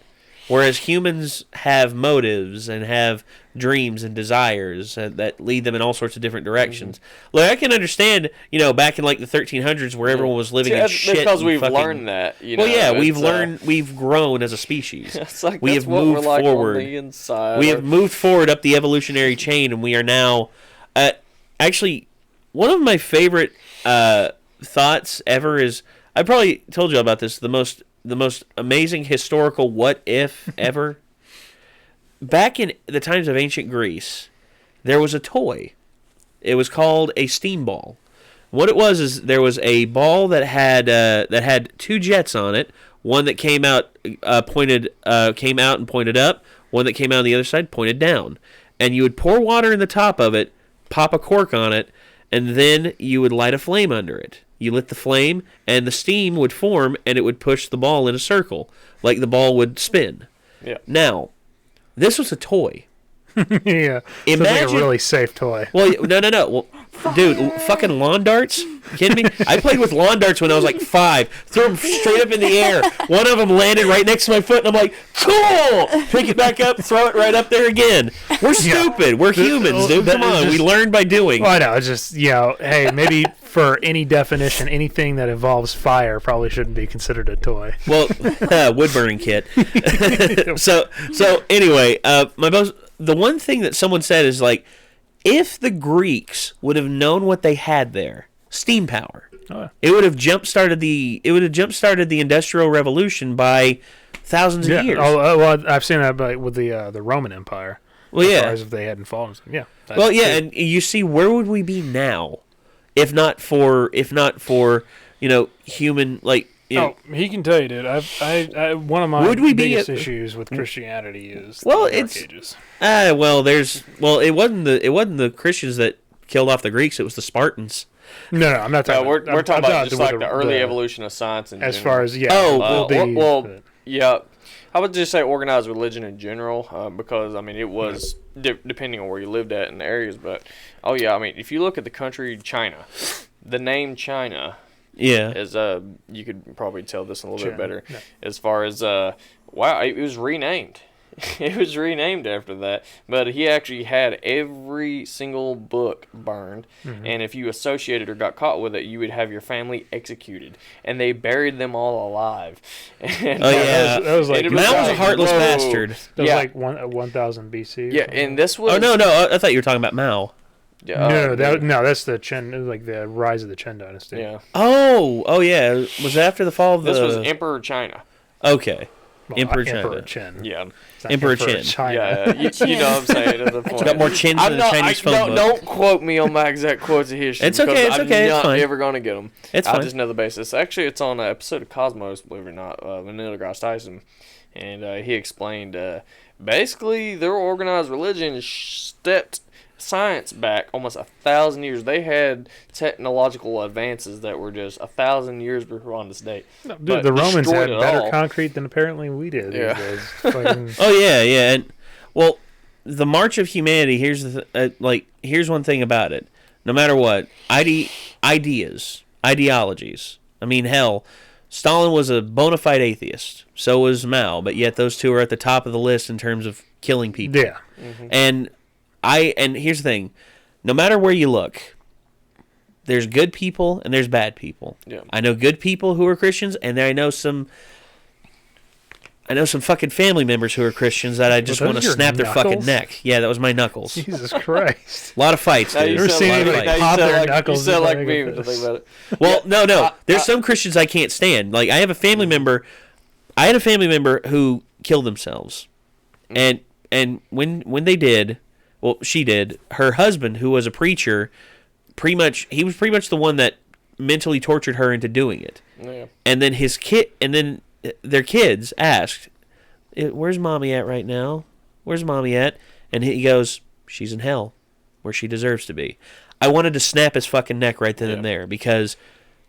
Whereas humans have motives and have dreams and desires that lead them in all sorts to directions. Mm-hmm. Look, I can understand, back in like the 1300s where everyone was living in shit. Because we've learned that. We've grown as a species. We have moved forward. On the inside, we have moved forward up the evolutionary chain, and we are now. Actually, one of my favorite thoughts ever is, I probably told you about this. The most amazing historical what if ever. Back in the times of ancient Greece, there was a toy. It was called a steam ball. What it was is there was a ball that had two jets on it. One that came out and pointed up. One that came out on the other side pointed down. And you would pour water in the top of it, pop a cork on it, and then you would light a flame under it. You lit the flame, and the steam would form, and it would push the ball in a circle, like the ball would spin. Yeah. Now, this was a toy. Yeah. Imagine like a really safe toy. Well, no. Well, dude, fucking lawn darts? You kidding me? I played with lawn darts when I was like 5. Threw them straight up in the air. One of them landed right next to my foot, and I'm like, cool! Pick it back up, throw it right up there again. We're stupid. We're humans, dude. Come on. We learn by doing. Well, I know. It's just, hey, maybe for any definition, anything that involves fire probably shouldn't be considered a toy. Well, wood burning kit. So anyway, the one thing that someone said is like, if the Greeks would have known what they had there, steam power, it would have jump-started the Industrial Revolution by thousands of years. Well, I've seen that with the Roman Empire. Well, as far as if they hadn't fallen. Yeah. Well, yeah, and you see, where would we be now, if not for human he can tell you, dude. I one of my biggest issues with Christianity is the Dark Ages. It wasn't the Christians that killed off the Greeks. It was the Spartans. No, I'm not talking. We're talking about just like the early evolution of science and as far as yeah. I would just say organized religion in general, because I mean it was depending on where you lived at and the areas. But if you look at the country China, the name China. Yeah. Is you could probably tell this a little bit better. No. As far as it was renamed. It was renamed after that. But he actually had every single book burned, and if you associated or got caught with it, you would have your family executed, and they buried them all alive. And that was like Mao was a heartless bastard. That was like 1000 BC. Yeah, and this was no, I thought you were talking about Mao. Yeah, that's the Chen. It was like the rise of the Chen dynasty. Yeah. Oh yeah. Was it after the fall of the? This was Emperor China. Okay. Well, Emperor Chen. Yeah. Emperor Chen. China. Yeah. You know what I'm saying. At the point. Got more chins than the Chinese phone book. Don't quote me on my exact quotes of history. It's okay. It's okay. I'm not ever going to get them. It's fine. I just know the basis. Actually, it's on an episode of Cosmos, believe it or not, Neil deGrasse Tyson, and he explained basically their organized religion stepped science back almost 1,000 years. They had technological advances that were just 1,000 years before this date. No, dude, the Romans had better concrete than apparently we did. Yeah. Oh yeah, and well, the march of humanity. Here's one thing about it. No matter what, ideologies. I mean, hell, Stalin was a bona fide atheist. So was Mao, but yet those two are at the top of the list in terms of killing people. Yeah, and here's the thing, no matter where you look, there's good people and there's bad people. Yeah. I know good people who are Christians, and I know some fucking family members who are Christians that I just want to snap their fucking neck. Yeah, that was my knuckles. Jesus Christ. A lot of fights, dude. Never seen anybody pop their knuckles. You sound like me to think about it. Well, no. There's some Christians I can't stand. Like, I had a family member who killed themselves. And when they did, well, she did. Her husband, who was a preacher, he was pretty much the one that mentally tortured her into doing it. Yeah. And then their kids asked, "Where's mommy at right now? Where's mommy at?" And he goes, "She's in hell, where she deserves to be." I wanted to snap his fucking neck right then and there because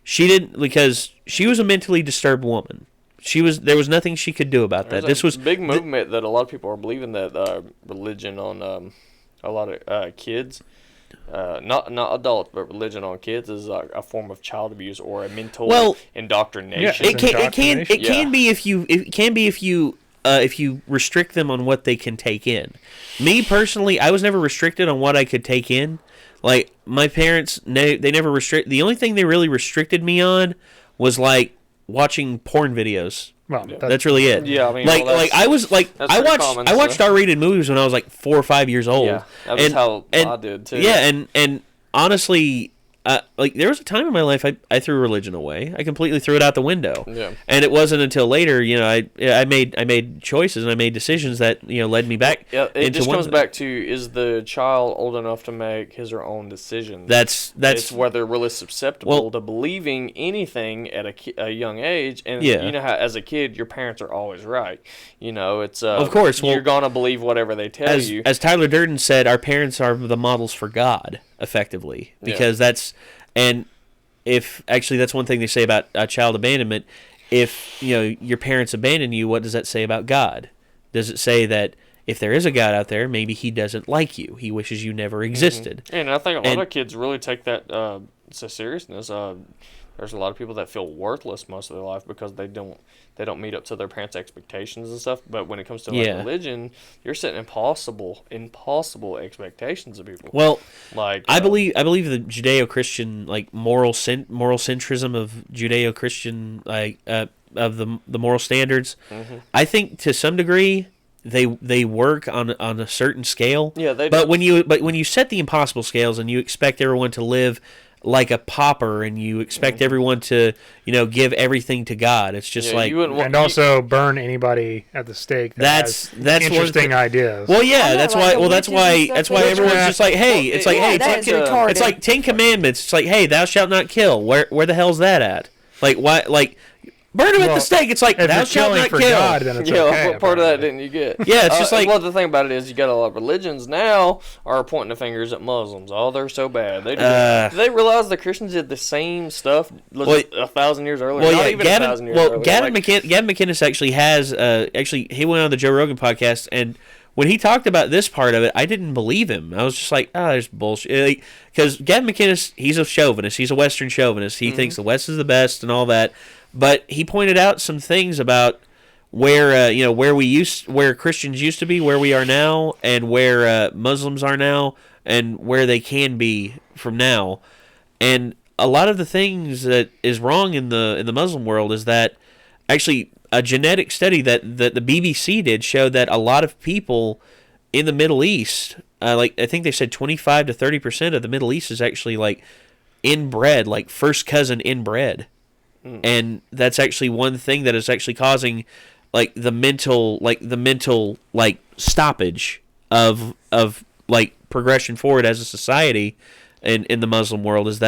she was a mentally disturbed woman. There was nothing she could do about that. This was a big movement that a lot of people are believing that religion on a lot of kids, not adults, but religion on kids is a form of child abuse or a mental indoctrination. Yeah, it can be if you restrict them on what they can take in. Me personally, I was never restricted on what I could take in. Like, my parents, they never restrict. The only thing they really restricted me on was like watching porn videos. Well, that's really it. Yeah, I mean, I watched R-rated movies when I was like 4 or 5 years old. Yeah, that was how I did too. Yeah, and honestly, like there was a time in my life I threw religion away. I completely threw it out the window. Yeah. And it wasn't until later, I made choices and I made decisions that led me back. Yeah, it into just one comes back to, is the child old enough to make his or own decisions? That's it's where they're really susceptible to believing anything at a young age, and you know how as a kid your parents are always right. It's of course you're gonna believe whatever they tell you. As Tyler Durden said, our parents are the models for God, effectively, because that's one thing they say about child abandonment. If your parents abandon you, what does that say about God? Does it say that if there is a God out there, maybe he doesn't like you, he wishes you never existed? And I think a lot of kids really take that to seriousness. There's a lot of people that feel worthless most of their life because they don't meet up to their parents' expectations and stuff. But when it comes to religion, you're setting impossible expectations of people. Well, I believe the Judeo-Christian moral centrism of Judeo-Christian of the moral standards. Mm-hmm. I think to some degree they work on a certain scale. Yeah, they do. But when you set the impossible scales and you expect everyone to live like a pauper, and you expect everyone to, give everything to God. It's just also burn anybody at the stake. That's interesting ideas. Well, yeah, that's why everyone's just like, hey, it's like 10 Commandments. It's like, hey, thou shalt not kill. Where the hell's that at? Like, why? Like, burn him at the stake. It's like, thou shalt not kill. God, then it's okay, what part of that didn't you get? Yeah, it's just like... Well, the thing about it is you got a lot of religions now are pointing the fingers at Muslims. Oh, they're so bad. Do they realize the Christians did the same stuff 1,000 years earlier? Well, not even 1,000 years earlier. Gavin McInnes actually has... he went on the Joe Rogan podcast, and when he talked about this part of it, I didn't believe him. I was just like, there's bullshit. Because Gavin McInnes, he's a chauvinist. He's a Western chauvinist. He thinks the West is the best and all that. But he pointed out some things about where where Christians used to be, where we are now, and where Muslims are now, and where they can be from now. And a lot of the things that is wrong in the Muslim world is that actually a genetic study that the BBC did showed that a lot of people in the Middle East, I think they said 25 to 30% of the Middle East is actually inbred, first cousin inbred. And that's actually one thing that is actually causing the mental stoppage of progression forward as a society in the Muslim world, is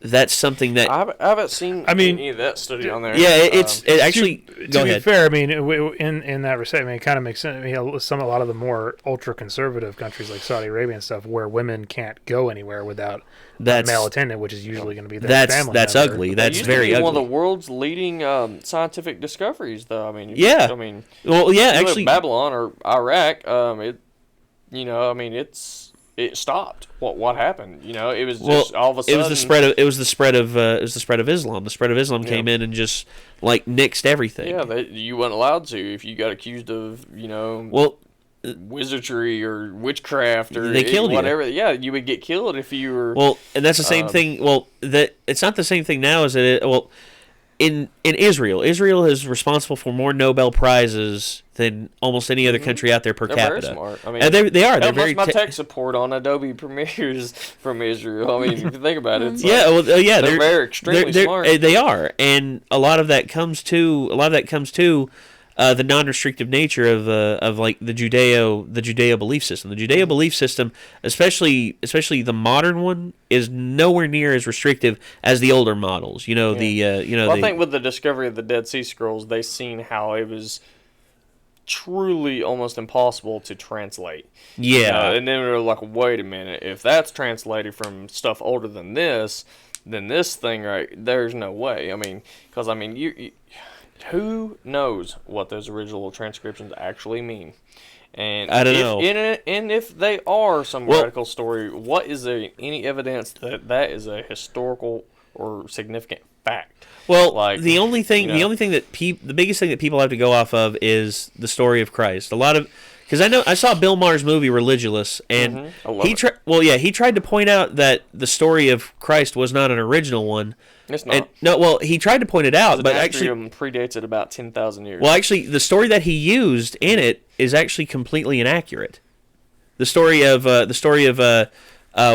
that's something that I haven't seen any of that study on there. Yeah, it actually. To be fair, in that respect, it kind of makes sense. A lot of the more ultra conservative countries like Saudi Arabia and stuff, where women can't go anywhere without a male attendant, which is usually going to be their family member. Ugly. That's very ugly. One of the world's leading scientific discoveries, though. Actually, Babylon or Iraq, it stopped. What happened? It was just all of a sudden. It was the spread of Islam. The spread of Islam came in and just nixed everything. Yeah, you weren't allowed to if you got accused of wizardry or witchcraft or they killed whatever. You. Yeah, you would get killed if you were. Well, and that's the same thing. Well, it's not the same thing now as it. In Israel is responsible for more Nobel Prizes than almost any other country out there per capita. They're very smart. And they are. They're very. My tech support on Adobe Premiere's from Israel. If you think about it, they're very extremely smart. They are, and a lot of that comes to the non-restrictive nature of the Judeo belief system. The Judeo belief system, especially the modern one, is nowhere near as restrictive as the older models. I think with the discovery of the Dead Sea Scrolls, they seen how it was truly almost impossible to translate. Yeah, and then they're like, wait a minute, if that's translated from stuff older than this, then this thing there's no way. Because you who knows what those original transcriptions actually mean? And I don't know. And if they are some radical story, what is any evidence that is a historical or significant fact? Well, the biggest thing that people have to go off of is the story of Christ. Because I saw Bill Maher's movie Religulous, and he tried to point out that the story of Christ was not an original one. It's not. He tried to point it out, but actually predates it about 10,000 years. Well, actually, the story that he used in it is actually completely inaccurate. The story of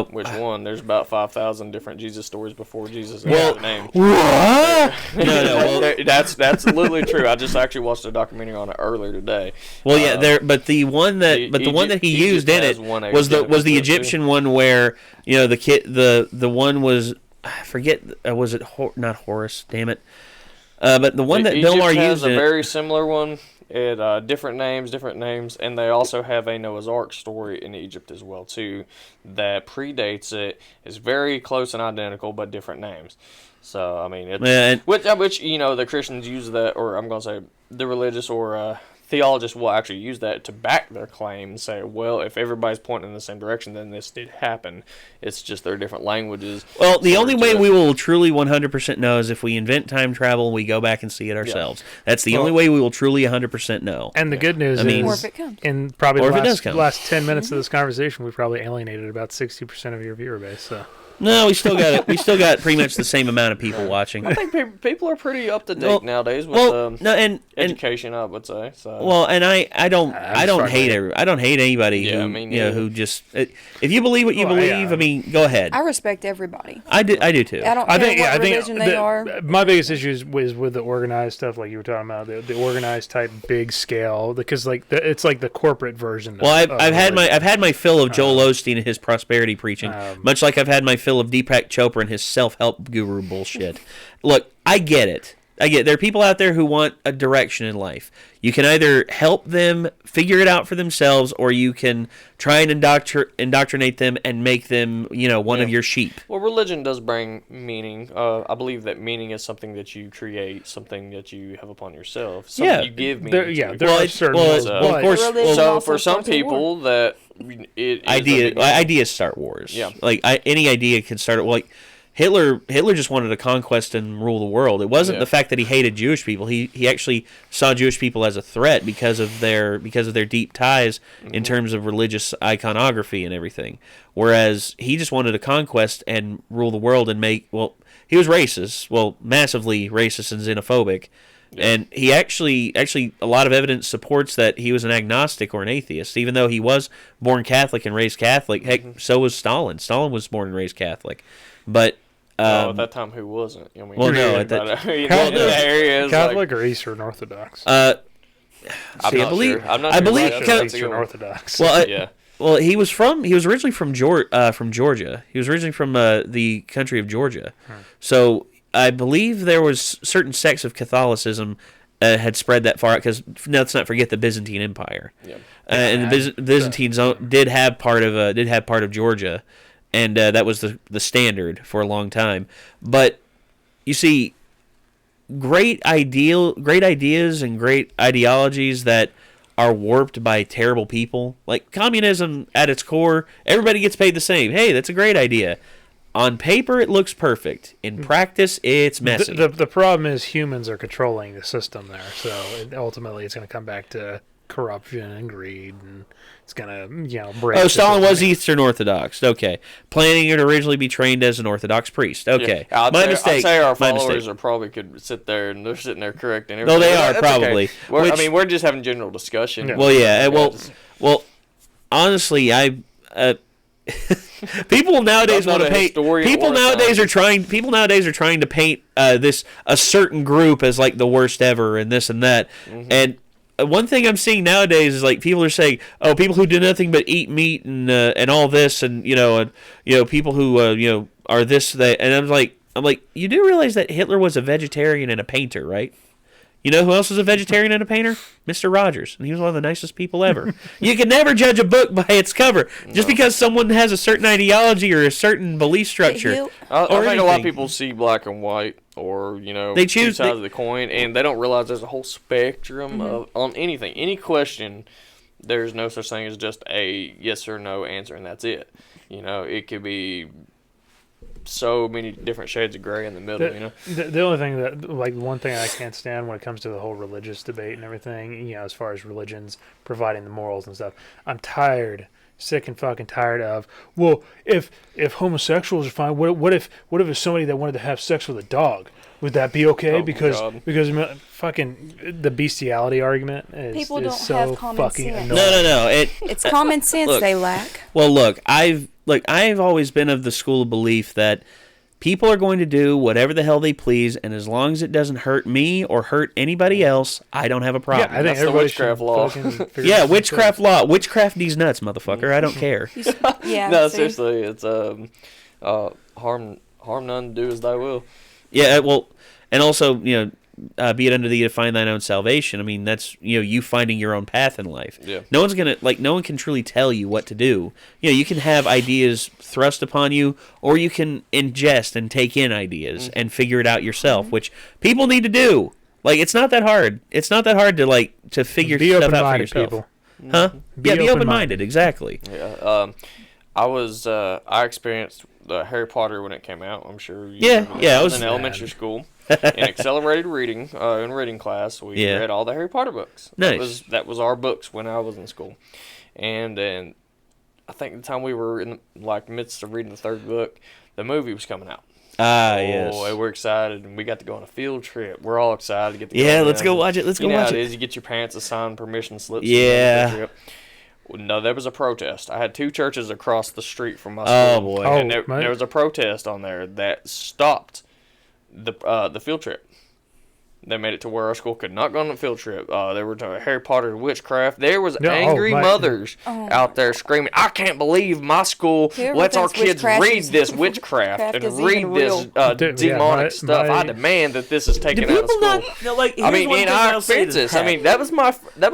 Which one? There's about 5,000 different Jesus stories before Jesus Well, had a name. What? No. That's literally true. I just actually watched a documentary on it earlier today. Well, yeah, but the one that he used in it was the Egyptian one where the one was, I forget, was it not Horus? Damn it! But the one that Bill Maher used has a very similar one. It different names, and they also have a Noah's Ark story in Egypt as well too, that predates it. It's very close and identical, but different names. So I mean, which the Christians use that, or I'm gonna say the religious or theologists will actually use that to back their claim and say, well, if everybody's pointing in the same direction, then this did happen. It's just their different languages. Well, the only way we will truly 100% know is if we invent time travel and we go back and see it ourselves. Yeah. That's the only way we will truly 100% know. And the good news is, or if it comes. In probably the last 10 minutes of this conversation, we've probably alienated about 60% of your viewer base. So. No, we still got it. We still got pretty much the same amount of people watching. I think people are pretty up to date nowadays with education. I would say. So. Well, and I don't hate anybody who just if you believe what you believe. Yeah. I mean, go ahead. I respect everybody. I do too. I don't care what religion they are. My biggest issue is with the organized stuff, like you were talking about, the organized type, big scale, because it's like the corporate version. Well, I've had my fill of Joel Osteen and his prosperity preaching, much like I've had my fill of Deepak Chopra and his self-help guru bullshit. Look, I get it. There are people out there who want a direction in life. You can either help them figure it out for themselves, or you can try and indoctrinate them and make them, one of your sheep. Well, religion does bring meaning. I believe that meaning is something that you create, something that you have upon yourself, something you give meaning to. There are certain of course. So for some people, that ideas start wars. Yeah, like any idea can start. Like Hitler just wanted to conquest and rule the world. It wasn't the fact that he hated Jewish people. He actually saw Jewish people as a threat because of their deep ties in terms of religious iconography and everything. Whereas he just wanted to conquest and rule the world and he was racist, massively racist and xenophobic. Yeah. And he actually, a lot of evidence supports that he was an agnostic or an atheist, even though he was born Catholic and raised Catholic. Heck, so was Stalin. Stalin was born and raised Catholic. But at that time, who wasn't? I mean, Catholic or Eastern Orthodox? I'm not sure. I believe Eastern Orthodox. Well, he was originally from Georgia. He was originally from the country of Georgia. So I believe there was certain sects of Catholicism had spread that far out, because let's not forget the Byzantine Empire. Yeah. And the Byzantines did have part of Georgia. And that was the standard for a long time. But you see, great ideas and great ideologies that are warped by terrible people, like communism at its core, everybody gets paid the same. Hey, that's a great idea. On paper, it looks perfect. In practice, it's messy. The problem is humans are controlling the system there. So ultimately, it's going to come back to corruption and greed, and it's gonna break. Stalin was Eastern Orthodox. Okay, planning to originally be trained as an Orthodox priest. Okay, my mistake. I'd say our followers are probably could sit there and they're sitting there correcting everything. No, they are probably. Okay. We're just having general discussion. Yeah. Well, yeah. Well, honestly, people nowadays want to paint. People nowadays are trying to paint a certain group as like the worst ever and this and that, and. One thing I'm seeing nowadays is like people are saying, "Oh, people who do nothing but eat meat and all this, and people who are this that." And I'm like, you do realize that Hitler was a vegetarian and a painter, right? You know who else was a vegetarian and a painter? Mr. Rogers, and he was one of the nicest people ever. You can never judge a book by its cover, just because someone has a certain ideology or a certain belief structure. I think a lot of people see black and white, or they choose two sides of the coin, and they don't realize there's a whole spectrum on anything, any question. There's no such thing as just a yes or no answer, and that's it. It could be so many different shades of gray in the middle. The only thing one thing I can't stand when it comes to the whole religious debate and everything, as far as religions providing the morals and stuff, I'm sick and fucking tired of, well, if homosexuals are fine, what if it's somebody that wanted to have sex with a dog? Would that be okay? Because fucking the bestiality argument is people don't so have common fucking sense. annoying. No. It's common sense they lack. Well, look, look, I've always been of the school of belief that people are going to do whatever the hell they please, and as long as it doesn't hurt me or hurt anybody else, I don't have a problem. Yeah, I think That's the everybody witchcraft should law. fucking figure Yeah, this witchcraft out. law. Witchcraft these nuts, motherfucker. I don't care. Yeah. No, see? seriously, it's harm none, do as thy will. Yeah, well, and also, be it unto thee to find thine own salvation. I mean, that's, you finding your own path in life. Yeah. No one's going to, no one can truly tell you what to do. You can have ideas thrust upon you, or you can ingest and take in ideas and figure it out yourself, which people need to do. Like, it's not that hard. It's not that hard to figure Be stuff out for open-minded, yourself. people. Huh? Be Yeah, be open-minded. open-minded, exactly. Yeah. I experienced the Harry Potter when it came out. I'm sure. Yeah, I was in elementary school. In accelerated reading, in reading class, we read all the Harry Potter books. Nice. That was our books when I was in school, and then I think the time we were in the midst of reading the third book, the movie was coming out. Yes. Oh, we're excited, and we got to go on a field trip. We're all excited to get to go. Yeah, let's go watch it. Let's go you know watch how it it. is. You get your parents to sign permission slips. Yeah. To go on the field trip. No, there was a protest. I had 2 churches across the street from my school. Oh, boy. And Oh, there was a protest on there that stopped the field trip. They made it to where our school could not go on the field trip. There were Harry Potter witchcraft. There was angry mothers out there screaming, "I can't believe my school lets our kids read this witchcraft and read this demonic stuff. I demand that this is taken out of school." I mean, in our experiences, I mean, that was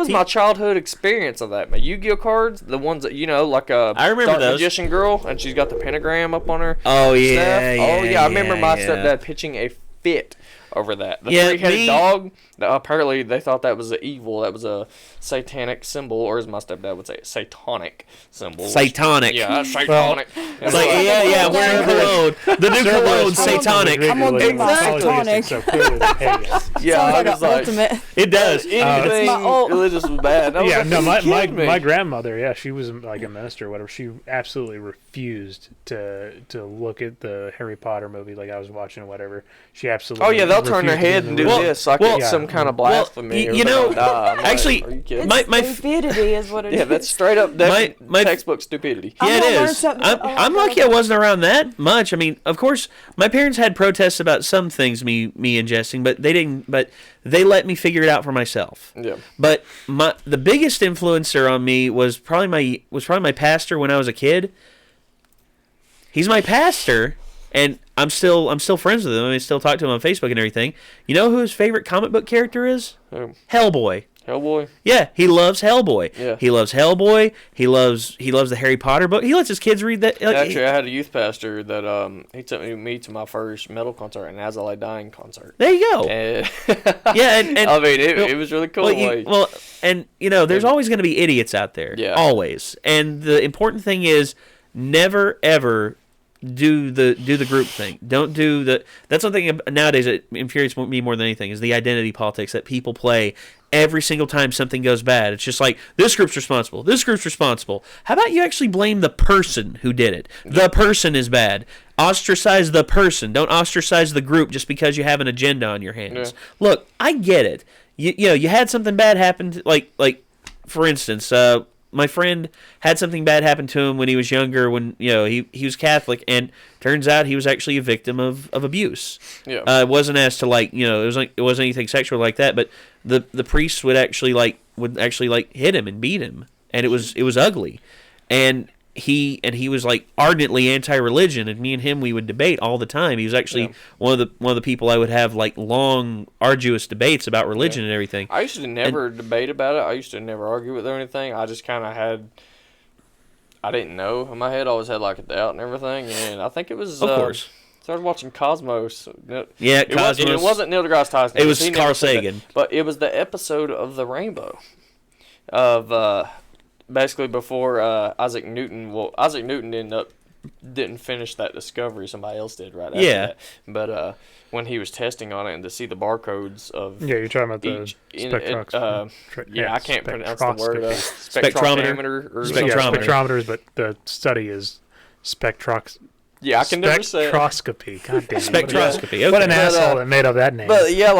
my childhood experience of that. My Yu-Gi-Oh cards, the ones that I remember Dark those. Magician Girl, and she's got the pentagram up on her. Oh, stuff. yeah. I remember my stepdad pitching a fit over that. The Yeah, three-headed dog, apparently they thought that was evil. That was a satanic symbol, or as my stepdad would say, satanic symbol. Satanic. Yeah, satanic. It's like, yeah, we're in cologne. The new cologne, satanic. I'm gonna do my satanic. So clearly they're pagans. Yeah, Sounds I like was an like, ultimate. It does. anything my old- religious was bad. I was Yeah, like, no, "You kidding me?" my grandmother, she was like a minister or whatever. She absolutely refused to look at the Harry Potter movie like I was watching or whatever. She absolutely. Oh yeah, they'll turn their refused to head be and in do the Well, this like well, it's some kind of well, blasphemy. you know, I'm like, actually, are you kidding? my Stupidity is what it is. yeah, that's straight up my- textbook stupidity. I'm Yeah, gonna it learn is. something. I'm lucky I wasn't around that much. I mean, of course, my parents had protests about some things me ingesting, but they didn't. But they let me figure it out for myself. Yeah. But the biggest influencer on me was probably my pastor when I was a kid. He's my pastor, and I'm still friends with him. I still talk to him on Facebook and everything. You know who his favorite comic book character is? Who? Hellboy. Hellboy. Yeah, he loves Hellboy. Yeah. He loves Hellboy. He loves the Harry Potter book. He lets his kids read that. Like, Actually, I had a youth pastor that he took me to my first metal concert and As I Lay Dying concert. there you go. And Yeah, and I mean, it was really cool. there's always going to be idiots out there. Yeah. Always. And the important thing is never ever do the group thing. Don't do the. That's one thing nowadays that infuriates me more than anything is the identity politics that people play every single time something goes bad. It's just like, this group's responsible. This group's responsible. How about you actually blame the person who did it? The person is bad. Ostracize the person. Don't ostracize the group just because you have an agenda on your hands. Yeah. Look, I get it. You had something bad happen. Like for instance, my friend had something bad happen to him when he was younger. When he was Catholic, and turns out he was actually a victim of abuse. Yeah. It wasn't as to it wasn't anything sexual like that, but the priests would actually hit him and beat him, and it was ugly, and he was like ardently anti-religion, and me and him, we would debate all the time. He was actually one of the people I would have like long, arduous debates about religion and everything. I used to never debate about it. I used to never argue with it or anything. I just kind of I didn't know. In my head, I always had like a doubt and everything. And I think it was. Of course. Started watching Cosmos. Yeah, Cosmos. It wasn't Neil deGrasse Tyson. It was He never Carl said that. Sagan. But it was the episode of The Rainbow. Of basically before Isaac Newton. Well, Isaac Newton didn't finish that discovery. Somebody else did right after that. But when he was testing on it and to see the barcodes of Yeah, you're talking about the I can't pronounce the word. Spectrometer. Or spectrometers, but the study is yeah, I can never say it. spectroscopy. God damn it. Spectroscopy. What an Okay. asshole that made up that name. But yeah,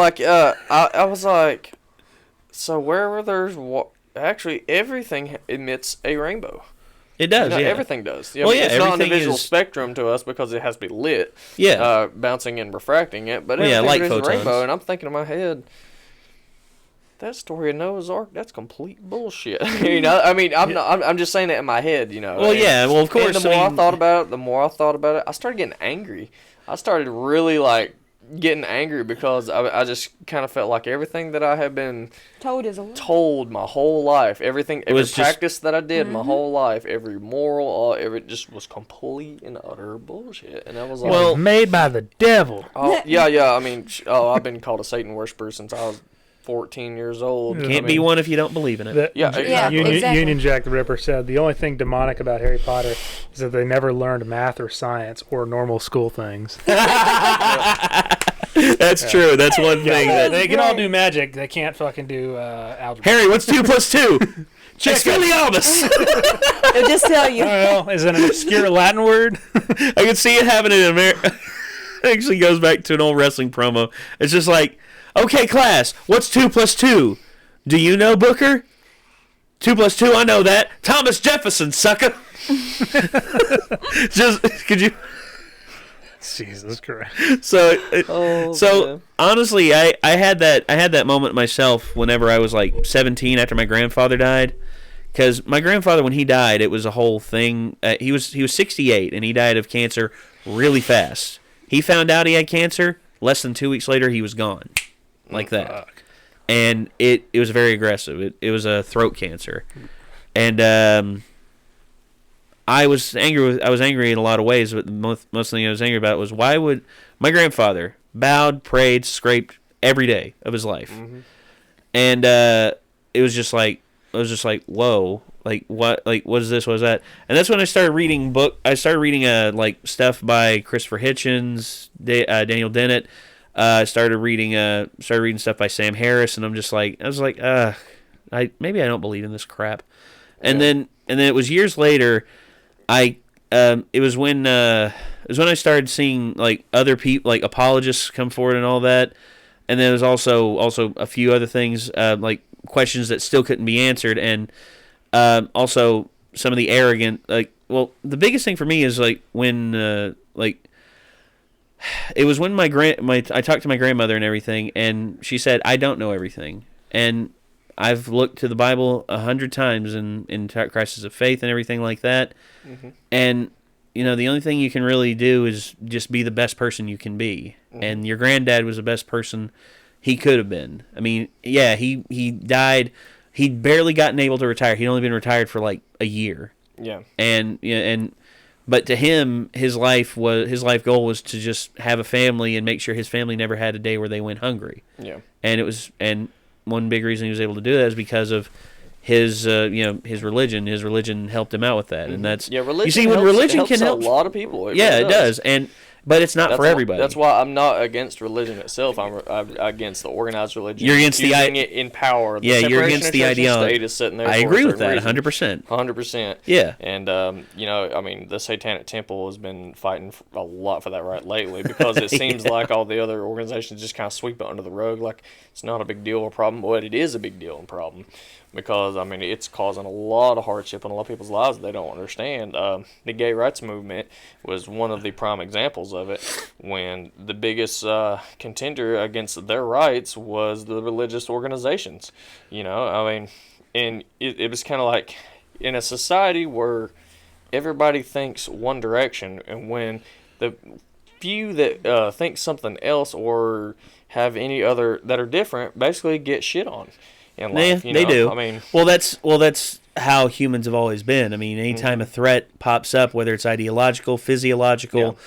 I was like, so wherever there's actually everything emits a rainbow. It does, You know, yeah. Everything does. Well, yeah, it's not in the everything visual is- spectrum to us because it has to be lit. Yeah. Bouncing and refracting it. But Well, yeah, everything light is a rainbow, photons. and I'm thinking in my head, that story of Noah's Ark, that's complete bullshit. You know, I mean, I'm just saying it in my head, you know. Well, yeah, well, of course. And the more I thought about it, I started getting angry. I started really, like, getting angry because I just kind of felt like everything that I had been told my whole life, every practice that I did my whole life, every moral, every just was complete and utter bullshit. And I was like, well, made by the devil. yeah. I mean, I've been called a Satan worshiper since I was 14 years old. Can't be one if you don't believe in it. Union Jack the Ripper said the only thing demonic about Harry Potter is that they never learned math or science or normal school things. That's true. That's one thing that they can all do magic. They can't fucking do algebra. Harry, what's 2 plus 2? Expelliarmus. It'll just tell you. Well, is it an obscure Latin word? I can see it happening in America. It actually goes back to an old wrestling promo. It's just like, okay, class, what's 2 plus 2? Do you know, Booker? 2 plus 2, I know that. Thomas Jefferson, sucker. Just, could you... Jesus Christ. So honestly, I had that moment myself whenever I was like 17 after my grandfather died, because my grandfather, when he died, it was a whole thing. He was 68 and he died of cancer really fast. He found out he had cancer. Less than 2 weeks later, he was gone, like that. Fuck. And it was very aggressive. It was a throat cancer, and I was angry in a lot of ways, but the most thing I was angry about was why would my grandfather bowed, prayed, scraped every day of his life, and it was just like whoa, like what is this, what is that? And that's when I started reading like stuff by Christopher Hitchens, Daniel Dennett. I started reading stuff by Sam Harris, and I was like maybe I don't believe in this crap, and then it was years later. It was when I started seeing like other people, like apologists, come forward and all that, and then there was also a few other things, like questions that still couldn't be answered, and also some of the arrogant, like, well, the biggest thing for me is like when it was when I talked to my grandmother and everything, and she said, I don't know everything, and I've looked to the Bible 100 times in crisis of faith and everything like that. And, you know, the only thing you can really do is just be the best person you can be. And your granddad was the best person he could have been. I mean, yeah, he died. He'd barely gotten able to retire. He'd only been retired for like a year. Yeah. But to him, his life goal was to just have a family and make sure his family never had a day where they went hungry. Yeah. And one big reason he was able to do that is because of his his religion. His religion helped him out with that, and that's religion. You see, when religion helps can help a lot of people. It does, but it's not for everybody. That's why I'm not against religion itself. I'm against the organized religion. You're against using it in power. You're against the ideology. State is sitting there. I agree with that 100%. 100%. Yeah. And I mean, the Satanic Temple has been fighting a lot for that right lately because it seems like all the other organizations just kind of sweep it under the rug, like it's not a big deal or problem, but it is a big deal and problem. Because, I mean, it's causing a lot of hardship in a lot of people's lives that they don't understand. The gay rights movement was one of the prime examples of it, when the biggest contender against their rights was the religious organizations. You know, I mean, and it was kind of like in a society where everybody thinks one direction, and when the few that think something else or have any other that are different basically get shit on. In life, they do. I mean, that's how humans have always been. I mean, anytime a threat pops up, whether it's ideological, physiological,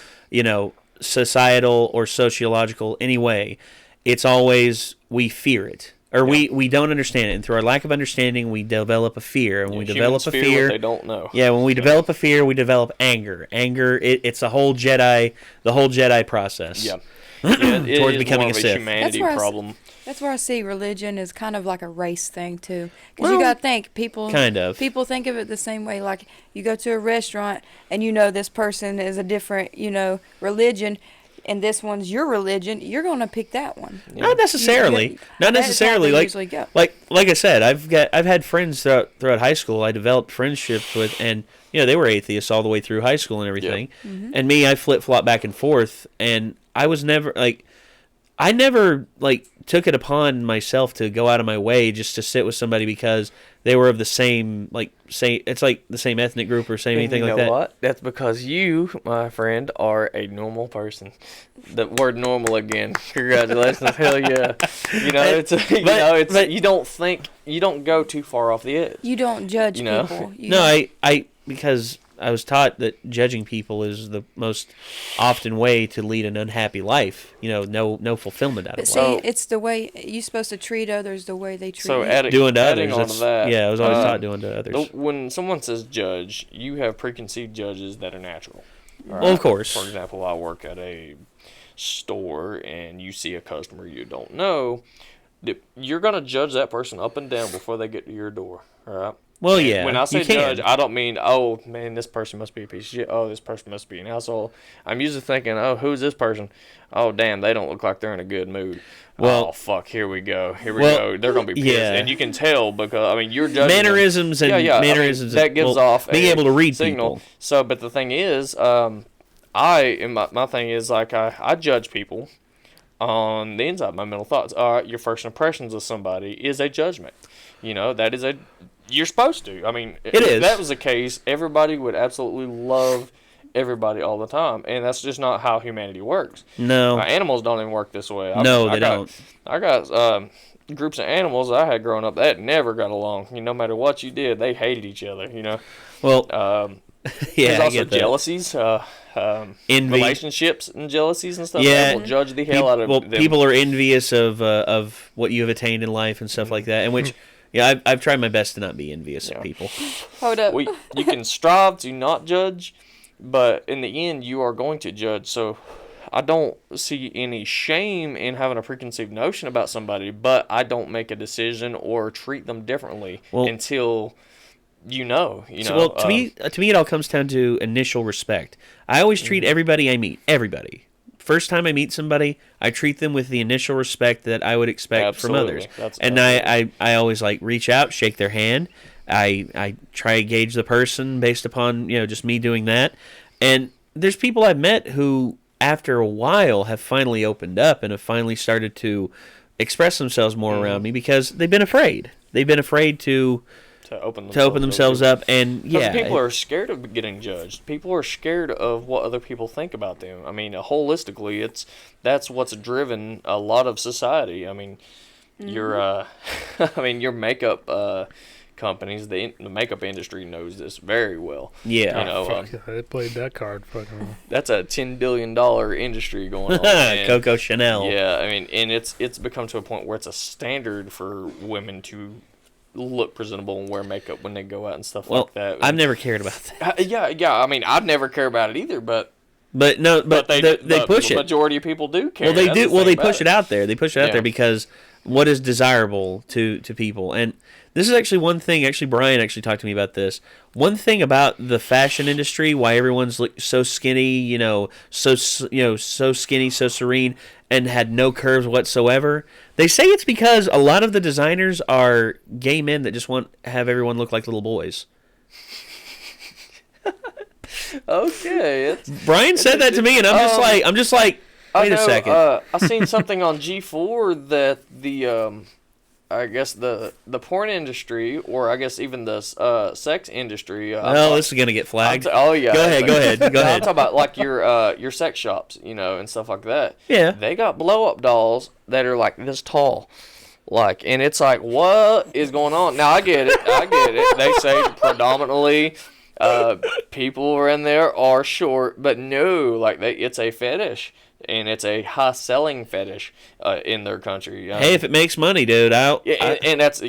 societal or sociological, anyway, it's always we fear it or we don't understand it, and through our lack of understanding, we develop a fear, and when we develop a fear, what they don't know. Yeah, when we develop a fear, we develop anger. It's the whole Jedi process. Yeah. Towards becoming a Sith. Humanity problem. That's where I see religion as kind of like a race thing too, because you got to think people think of it the same way. Like you go to a restaurant and this person is a different religion. and this one's your religion, you're going to pick that one. Yeah. Not necessarily. Not necessarily. Like I said, I've had friends throughout high school. I developed friendships with, and they were atheists all the way through high school and everything. Yep. Mm-hmm. And me, I flip-flop back and forth, and I was never I never took it upon myself to go out of my way just to sit with somebody because they were of the same it's like the same ethnic group or same anything like that. You know what? That's because you, my friend, are a normal person. The word normal again. Congratulations. Hell yeah. You don't go too far off the edge. You don't judge people. I because I was taught that judging people is the most often way to lead an unhappy life. No fulfillment out of life. But see, it's the way you're supposed to treat others the way they treat you. Doing to others. I was always taught doing to others. When someone says judge, you have preconceived judges that are natural. Right? Well, of course. For example, I work at a store and you see a customer you don't know, you're going to judge that person up and down before they get to your door. All right? Well, yeah. When I say judge, I don't mean, oh, man, this person must be a piece of shit. Oh, this person must be an asshole. I'm usually thinking, oh, who's this person? Oh, damn, they don't look like they're in a good mood. Well, oh, fuck, here we go. Here we go. They're going to be pissed. Yeah. And you can tell because, you're judging mannerisms them. Mannerisms. That gives off being able to read signal. People. So, but the thing is, my thing is, I judge people on the inside, my mental thoughts. Your first impressions of somebody is a judgment. That is you're supposed to. If that was the case, everybody would absolutely love everybody all the time, and that's just not how humanity works. No. Animals don't even work this way. They don't. I got groups of animals I had growing up that never got along. No matter what you did, they hated each other, Well, there's also jealousies, envy. Relationships and jealousies and stuff. Yeah. People judge the hell out of them. People are envious of what you have attained in life and stuff like that, and which... Yeah, I've tried my best to not be envious of people. Hold up. You can strive to not judge, but in the end, you are going to judge. So I don't see any shame in having a preconceived notion about somebody, but I don't make a decision or treat them differently until Well, to me, it all comes down to initial respect. I always treat everybody I meet, first time I meet somebody, I treat them with the initial respect that I would expect from others. I always reach out, shake their hand. I try to gauge the person based upon just me doing that. And there's people I've met who, after a while, have finally opened up and have finally started to express themselves more around me because they've been afraid. They've been afraid to open themselves up, and people are scared of getting judged. People are scared of what other people think about them. Holistically, that's what's driven a lot of society. Your makeup companies, the makeup industry knows this very well. Yeah, they played that card fucking well. That's a $10 billion industry going on. Coco Chanel. Yeah, and it's become to a point where it's a standard for women to look presentable and wear makeup when they go out and stuff like that. I've never cared about that. I'd never care about it either, but they push it. The majority of people do care. Well, they do. Well, they push it out there. They push it out there because what is desirable to people. And this is actually one thing. Actually, Brian talked to me about this. One thing about the fashion industry, why everyone's so skinny, so skinny, so serene, and had no curves whatsoever. They say it's because a lot of the designers are gay men that just want to have everyone look like little boys. Okay. Brian said that to me, and I'm just like, wait a second. I seen something on G4 that the I guess the porn industry, or I guess even the sex industry. This is gonna get flagged. Oh yeah. Go ahead. I'm talking about your sex shops, and stuff like that. Yeah. They got blow up dolls that are like this tall, and it's like, what is going on? Now I get it. They say predominantly, people are in there are short, but no, it's a fetish. And it's a high-selling fetish in their country. Hey, if it makes money, dude, and that's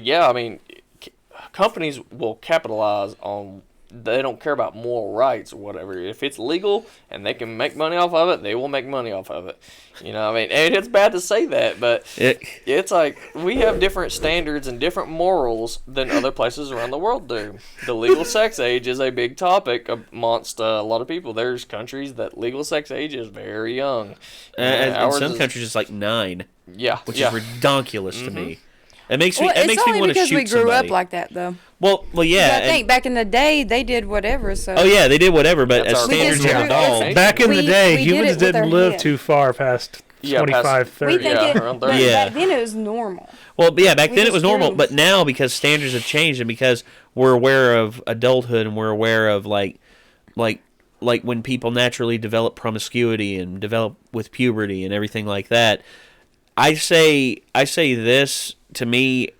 companies will capitalize on they don't care about moral rights or whatever. If it's legal and they can make money off of it, they will make money off of it. You know, I mean, and it's bad to say that, but it's like we have different standards and different morals than other places around the world do. The legal sex age is a big topic amongst a lot of people. There's countries that legal sex age is very young. And in some countries, it's like 9. Yeah. Which is ridiculous to me. It makes me want to shoot somebody. It's only because we grew up like that, though. Well, yeah. I think back in the day, they did whatever. So. Oh, yeah, they did whatever, but as standards of adults. Back in the day, humans didn't live too far past 25, 30. But back then it was normal. Well, yeah, back then it was normal, but now because standards have changed and because we're aware of adulthood and we're aware of, like when people naturally develop promiscuity and develop with puberty and everything like that, I say this, to me,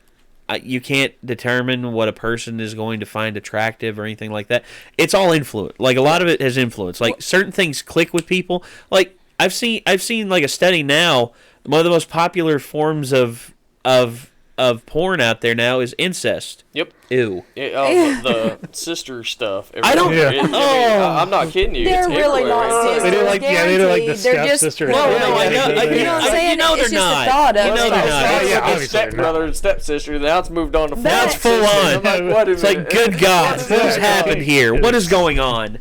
you can't determine what a person is going to find attractive or anything like that. It's all influence. Like, a lot of it has influence. Like, certain things click with people. Like, I've seen like a study now, one of the most popular forms of porn out there now is incest. Yep. Ew. The sister stuff. I don't. I'm not kidding you. They're really not sisters. They do like the stepsister. You know they're not. Yeah, obviously. Stepbrother and stepsister. Now it's moved on to. Now it's full on. It's like, good God, what has happened here? What is going on?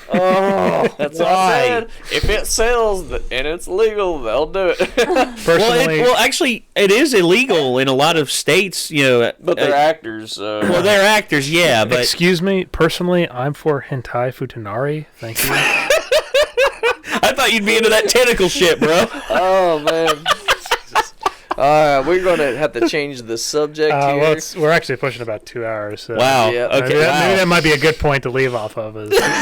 Oh, that's what I said. If it sells and it's legal, they'll do it. Well, actually, it is illegal in a lot of states, you know. But they're actors. Well, they're actors, yeah. But excuse me, personally, I'm for hentai futanari. Thank you. I thought you'd be into that tentacle shit, bro. Oh man. We're going to have to change the subject here. Well, we're actually pushing about 2 hours. So. Wow. Yeah. Okay. Maybe that might be a good point to leave off of. Is you're into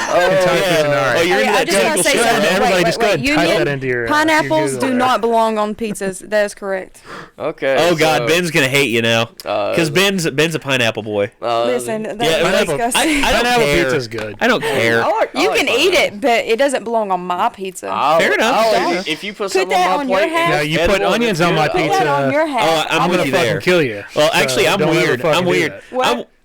that tentacle shit. Everybody just go ahead and type that into your pineapples do not belong on pizzas. That is correct. Okay. Oh God, Ben's gonna hate you now because Ben's a pineapple boy. Listen, that's disgusting. Pineapple pizza's good. I don't care. You can eat it, but it doesn't belong on my pizza. Fair enough. If you put something on my plate, yeah, you put onions on my pizza. On your hat. I'm gonna fucking kill you. Well, actually, I'm weird. I'm weird.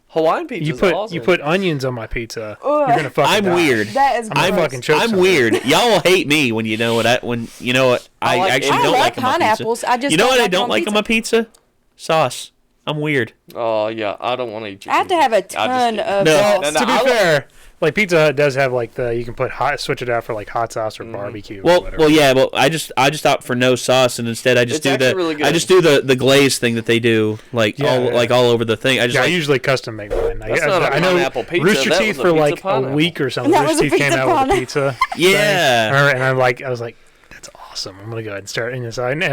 Hawaiian pizza. You put onions on my pizza. You're gonna fucking die. I'm weird. That is I'm fucking choke. I'm weird. Y'all will hate me when you know what I actually don't like on my pineapples. pizza. You know what I don't like on my pizza? Sauce. I'm weird. Oh yeah, I don't want to eat. I have to have a ton of. No, to be fair. Like Pizza Hut does have like you can put switch it out for like hot sauce or barbecue. Well, or whatever. I just opt for no sauce and instead I just do the glaze thing that they do all over the thing. I usually custom make mine. I know pizza. Rooster Teeth for like a week or something. Rooster Teeth came out with a pizza. Yeah, and I was like, that's awesome. I'm gonna go ahead and start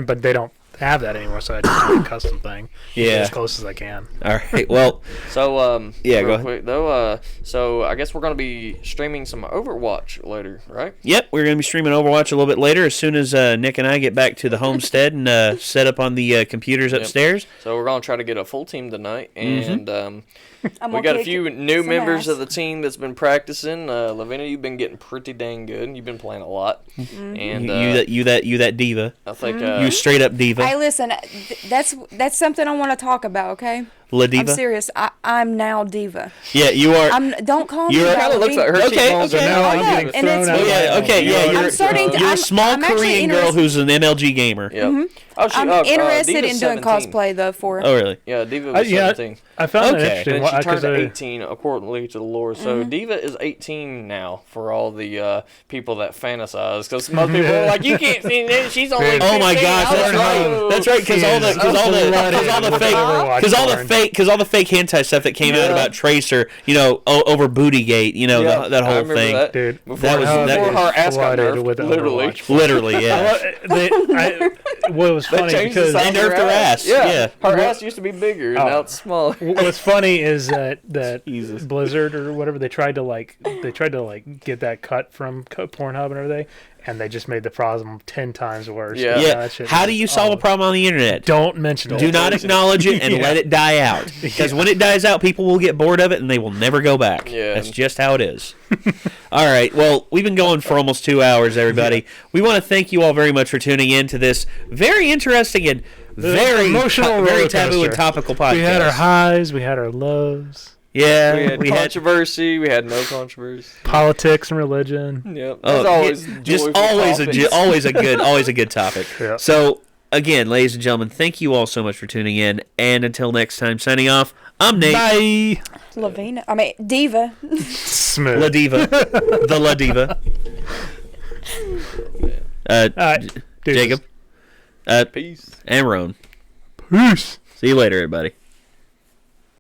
but they don't have that anymore, so I just do a custom thing. Yeah, as close as I can. All right. Well, so yeah, go ahead. Quick, though, so I guess we're gonna be streaming some Overwatch later, right? Yep, we're gonna be streaming Overwatch a little bit later as soon as Nick and I get back to the homestead and set up on the computers upstairs. So we're gonna try to get a full team tonight, and we got a few new members of the team that's been practicing. Lavinia, you've been getting pretty dang good. You've been playing a lot, and you that diva. I think you straight up diva. Hey, listen, that's something I want to talk about. Okay. La Diva? I'm serious. I'm now diva. Yeah, you are. Don't call me. It kind of looks like her. Okay. Now I'm getting thrown out. You're a small Korean girl who's an MLG gamer. Yep. Mm-hmm. I'm interested in doing cosplay though for. Oh really? Yeah, Diva was 17. I found it interesting. And she turned 18 accordingly to the lore. So Diva is 18 now for all the people that fantasize. Because most people are like, you can't see that. She's only 15. Oh my gosh, that's right. Because all the fake hentai stuff that came out about Tracer, over Bootygate, that whole thing. That. Dude, before her ass got nerfed, literally, yeah. What was funny because they nerfed her ass. Yeah. Her ass used to be bigger, and now it's smaller. What's funny is that Blizzard or whatever they tried to get that cut from Pornhub and everything, and they just made the problem 10 times worse. Yeah. How do you solve a problem on the internet? Don't mention it. Do not acknowledge it and let it die out. Because when it dies out, people will get bored of it and they will never go back. Yeah. That's just how it is. All right. Well, we've been going for almost 2 hours, everybody. We want to thank you all very much for tuning in to this very interesting and very emotional, very taboo and topical podcast. We had our highs, we had our lows. Yeah, we had controversy. We had no controversy. Politics and religion. Yep. That's always a good topic. Yeah. So again, ladies and gentlemen, thank you all so much for tuning in. And until next time, signing off. I'm Nate. Bye. Diva. Smooth. La Diva. The La Diva. Jacob. Peace. And Roan. Peace. See you later, everybody.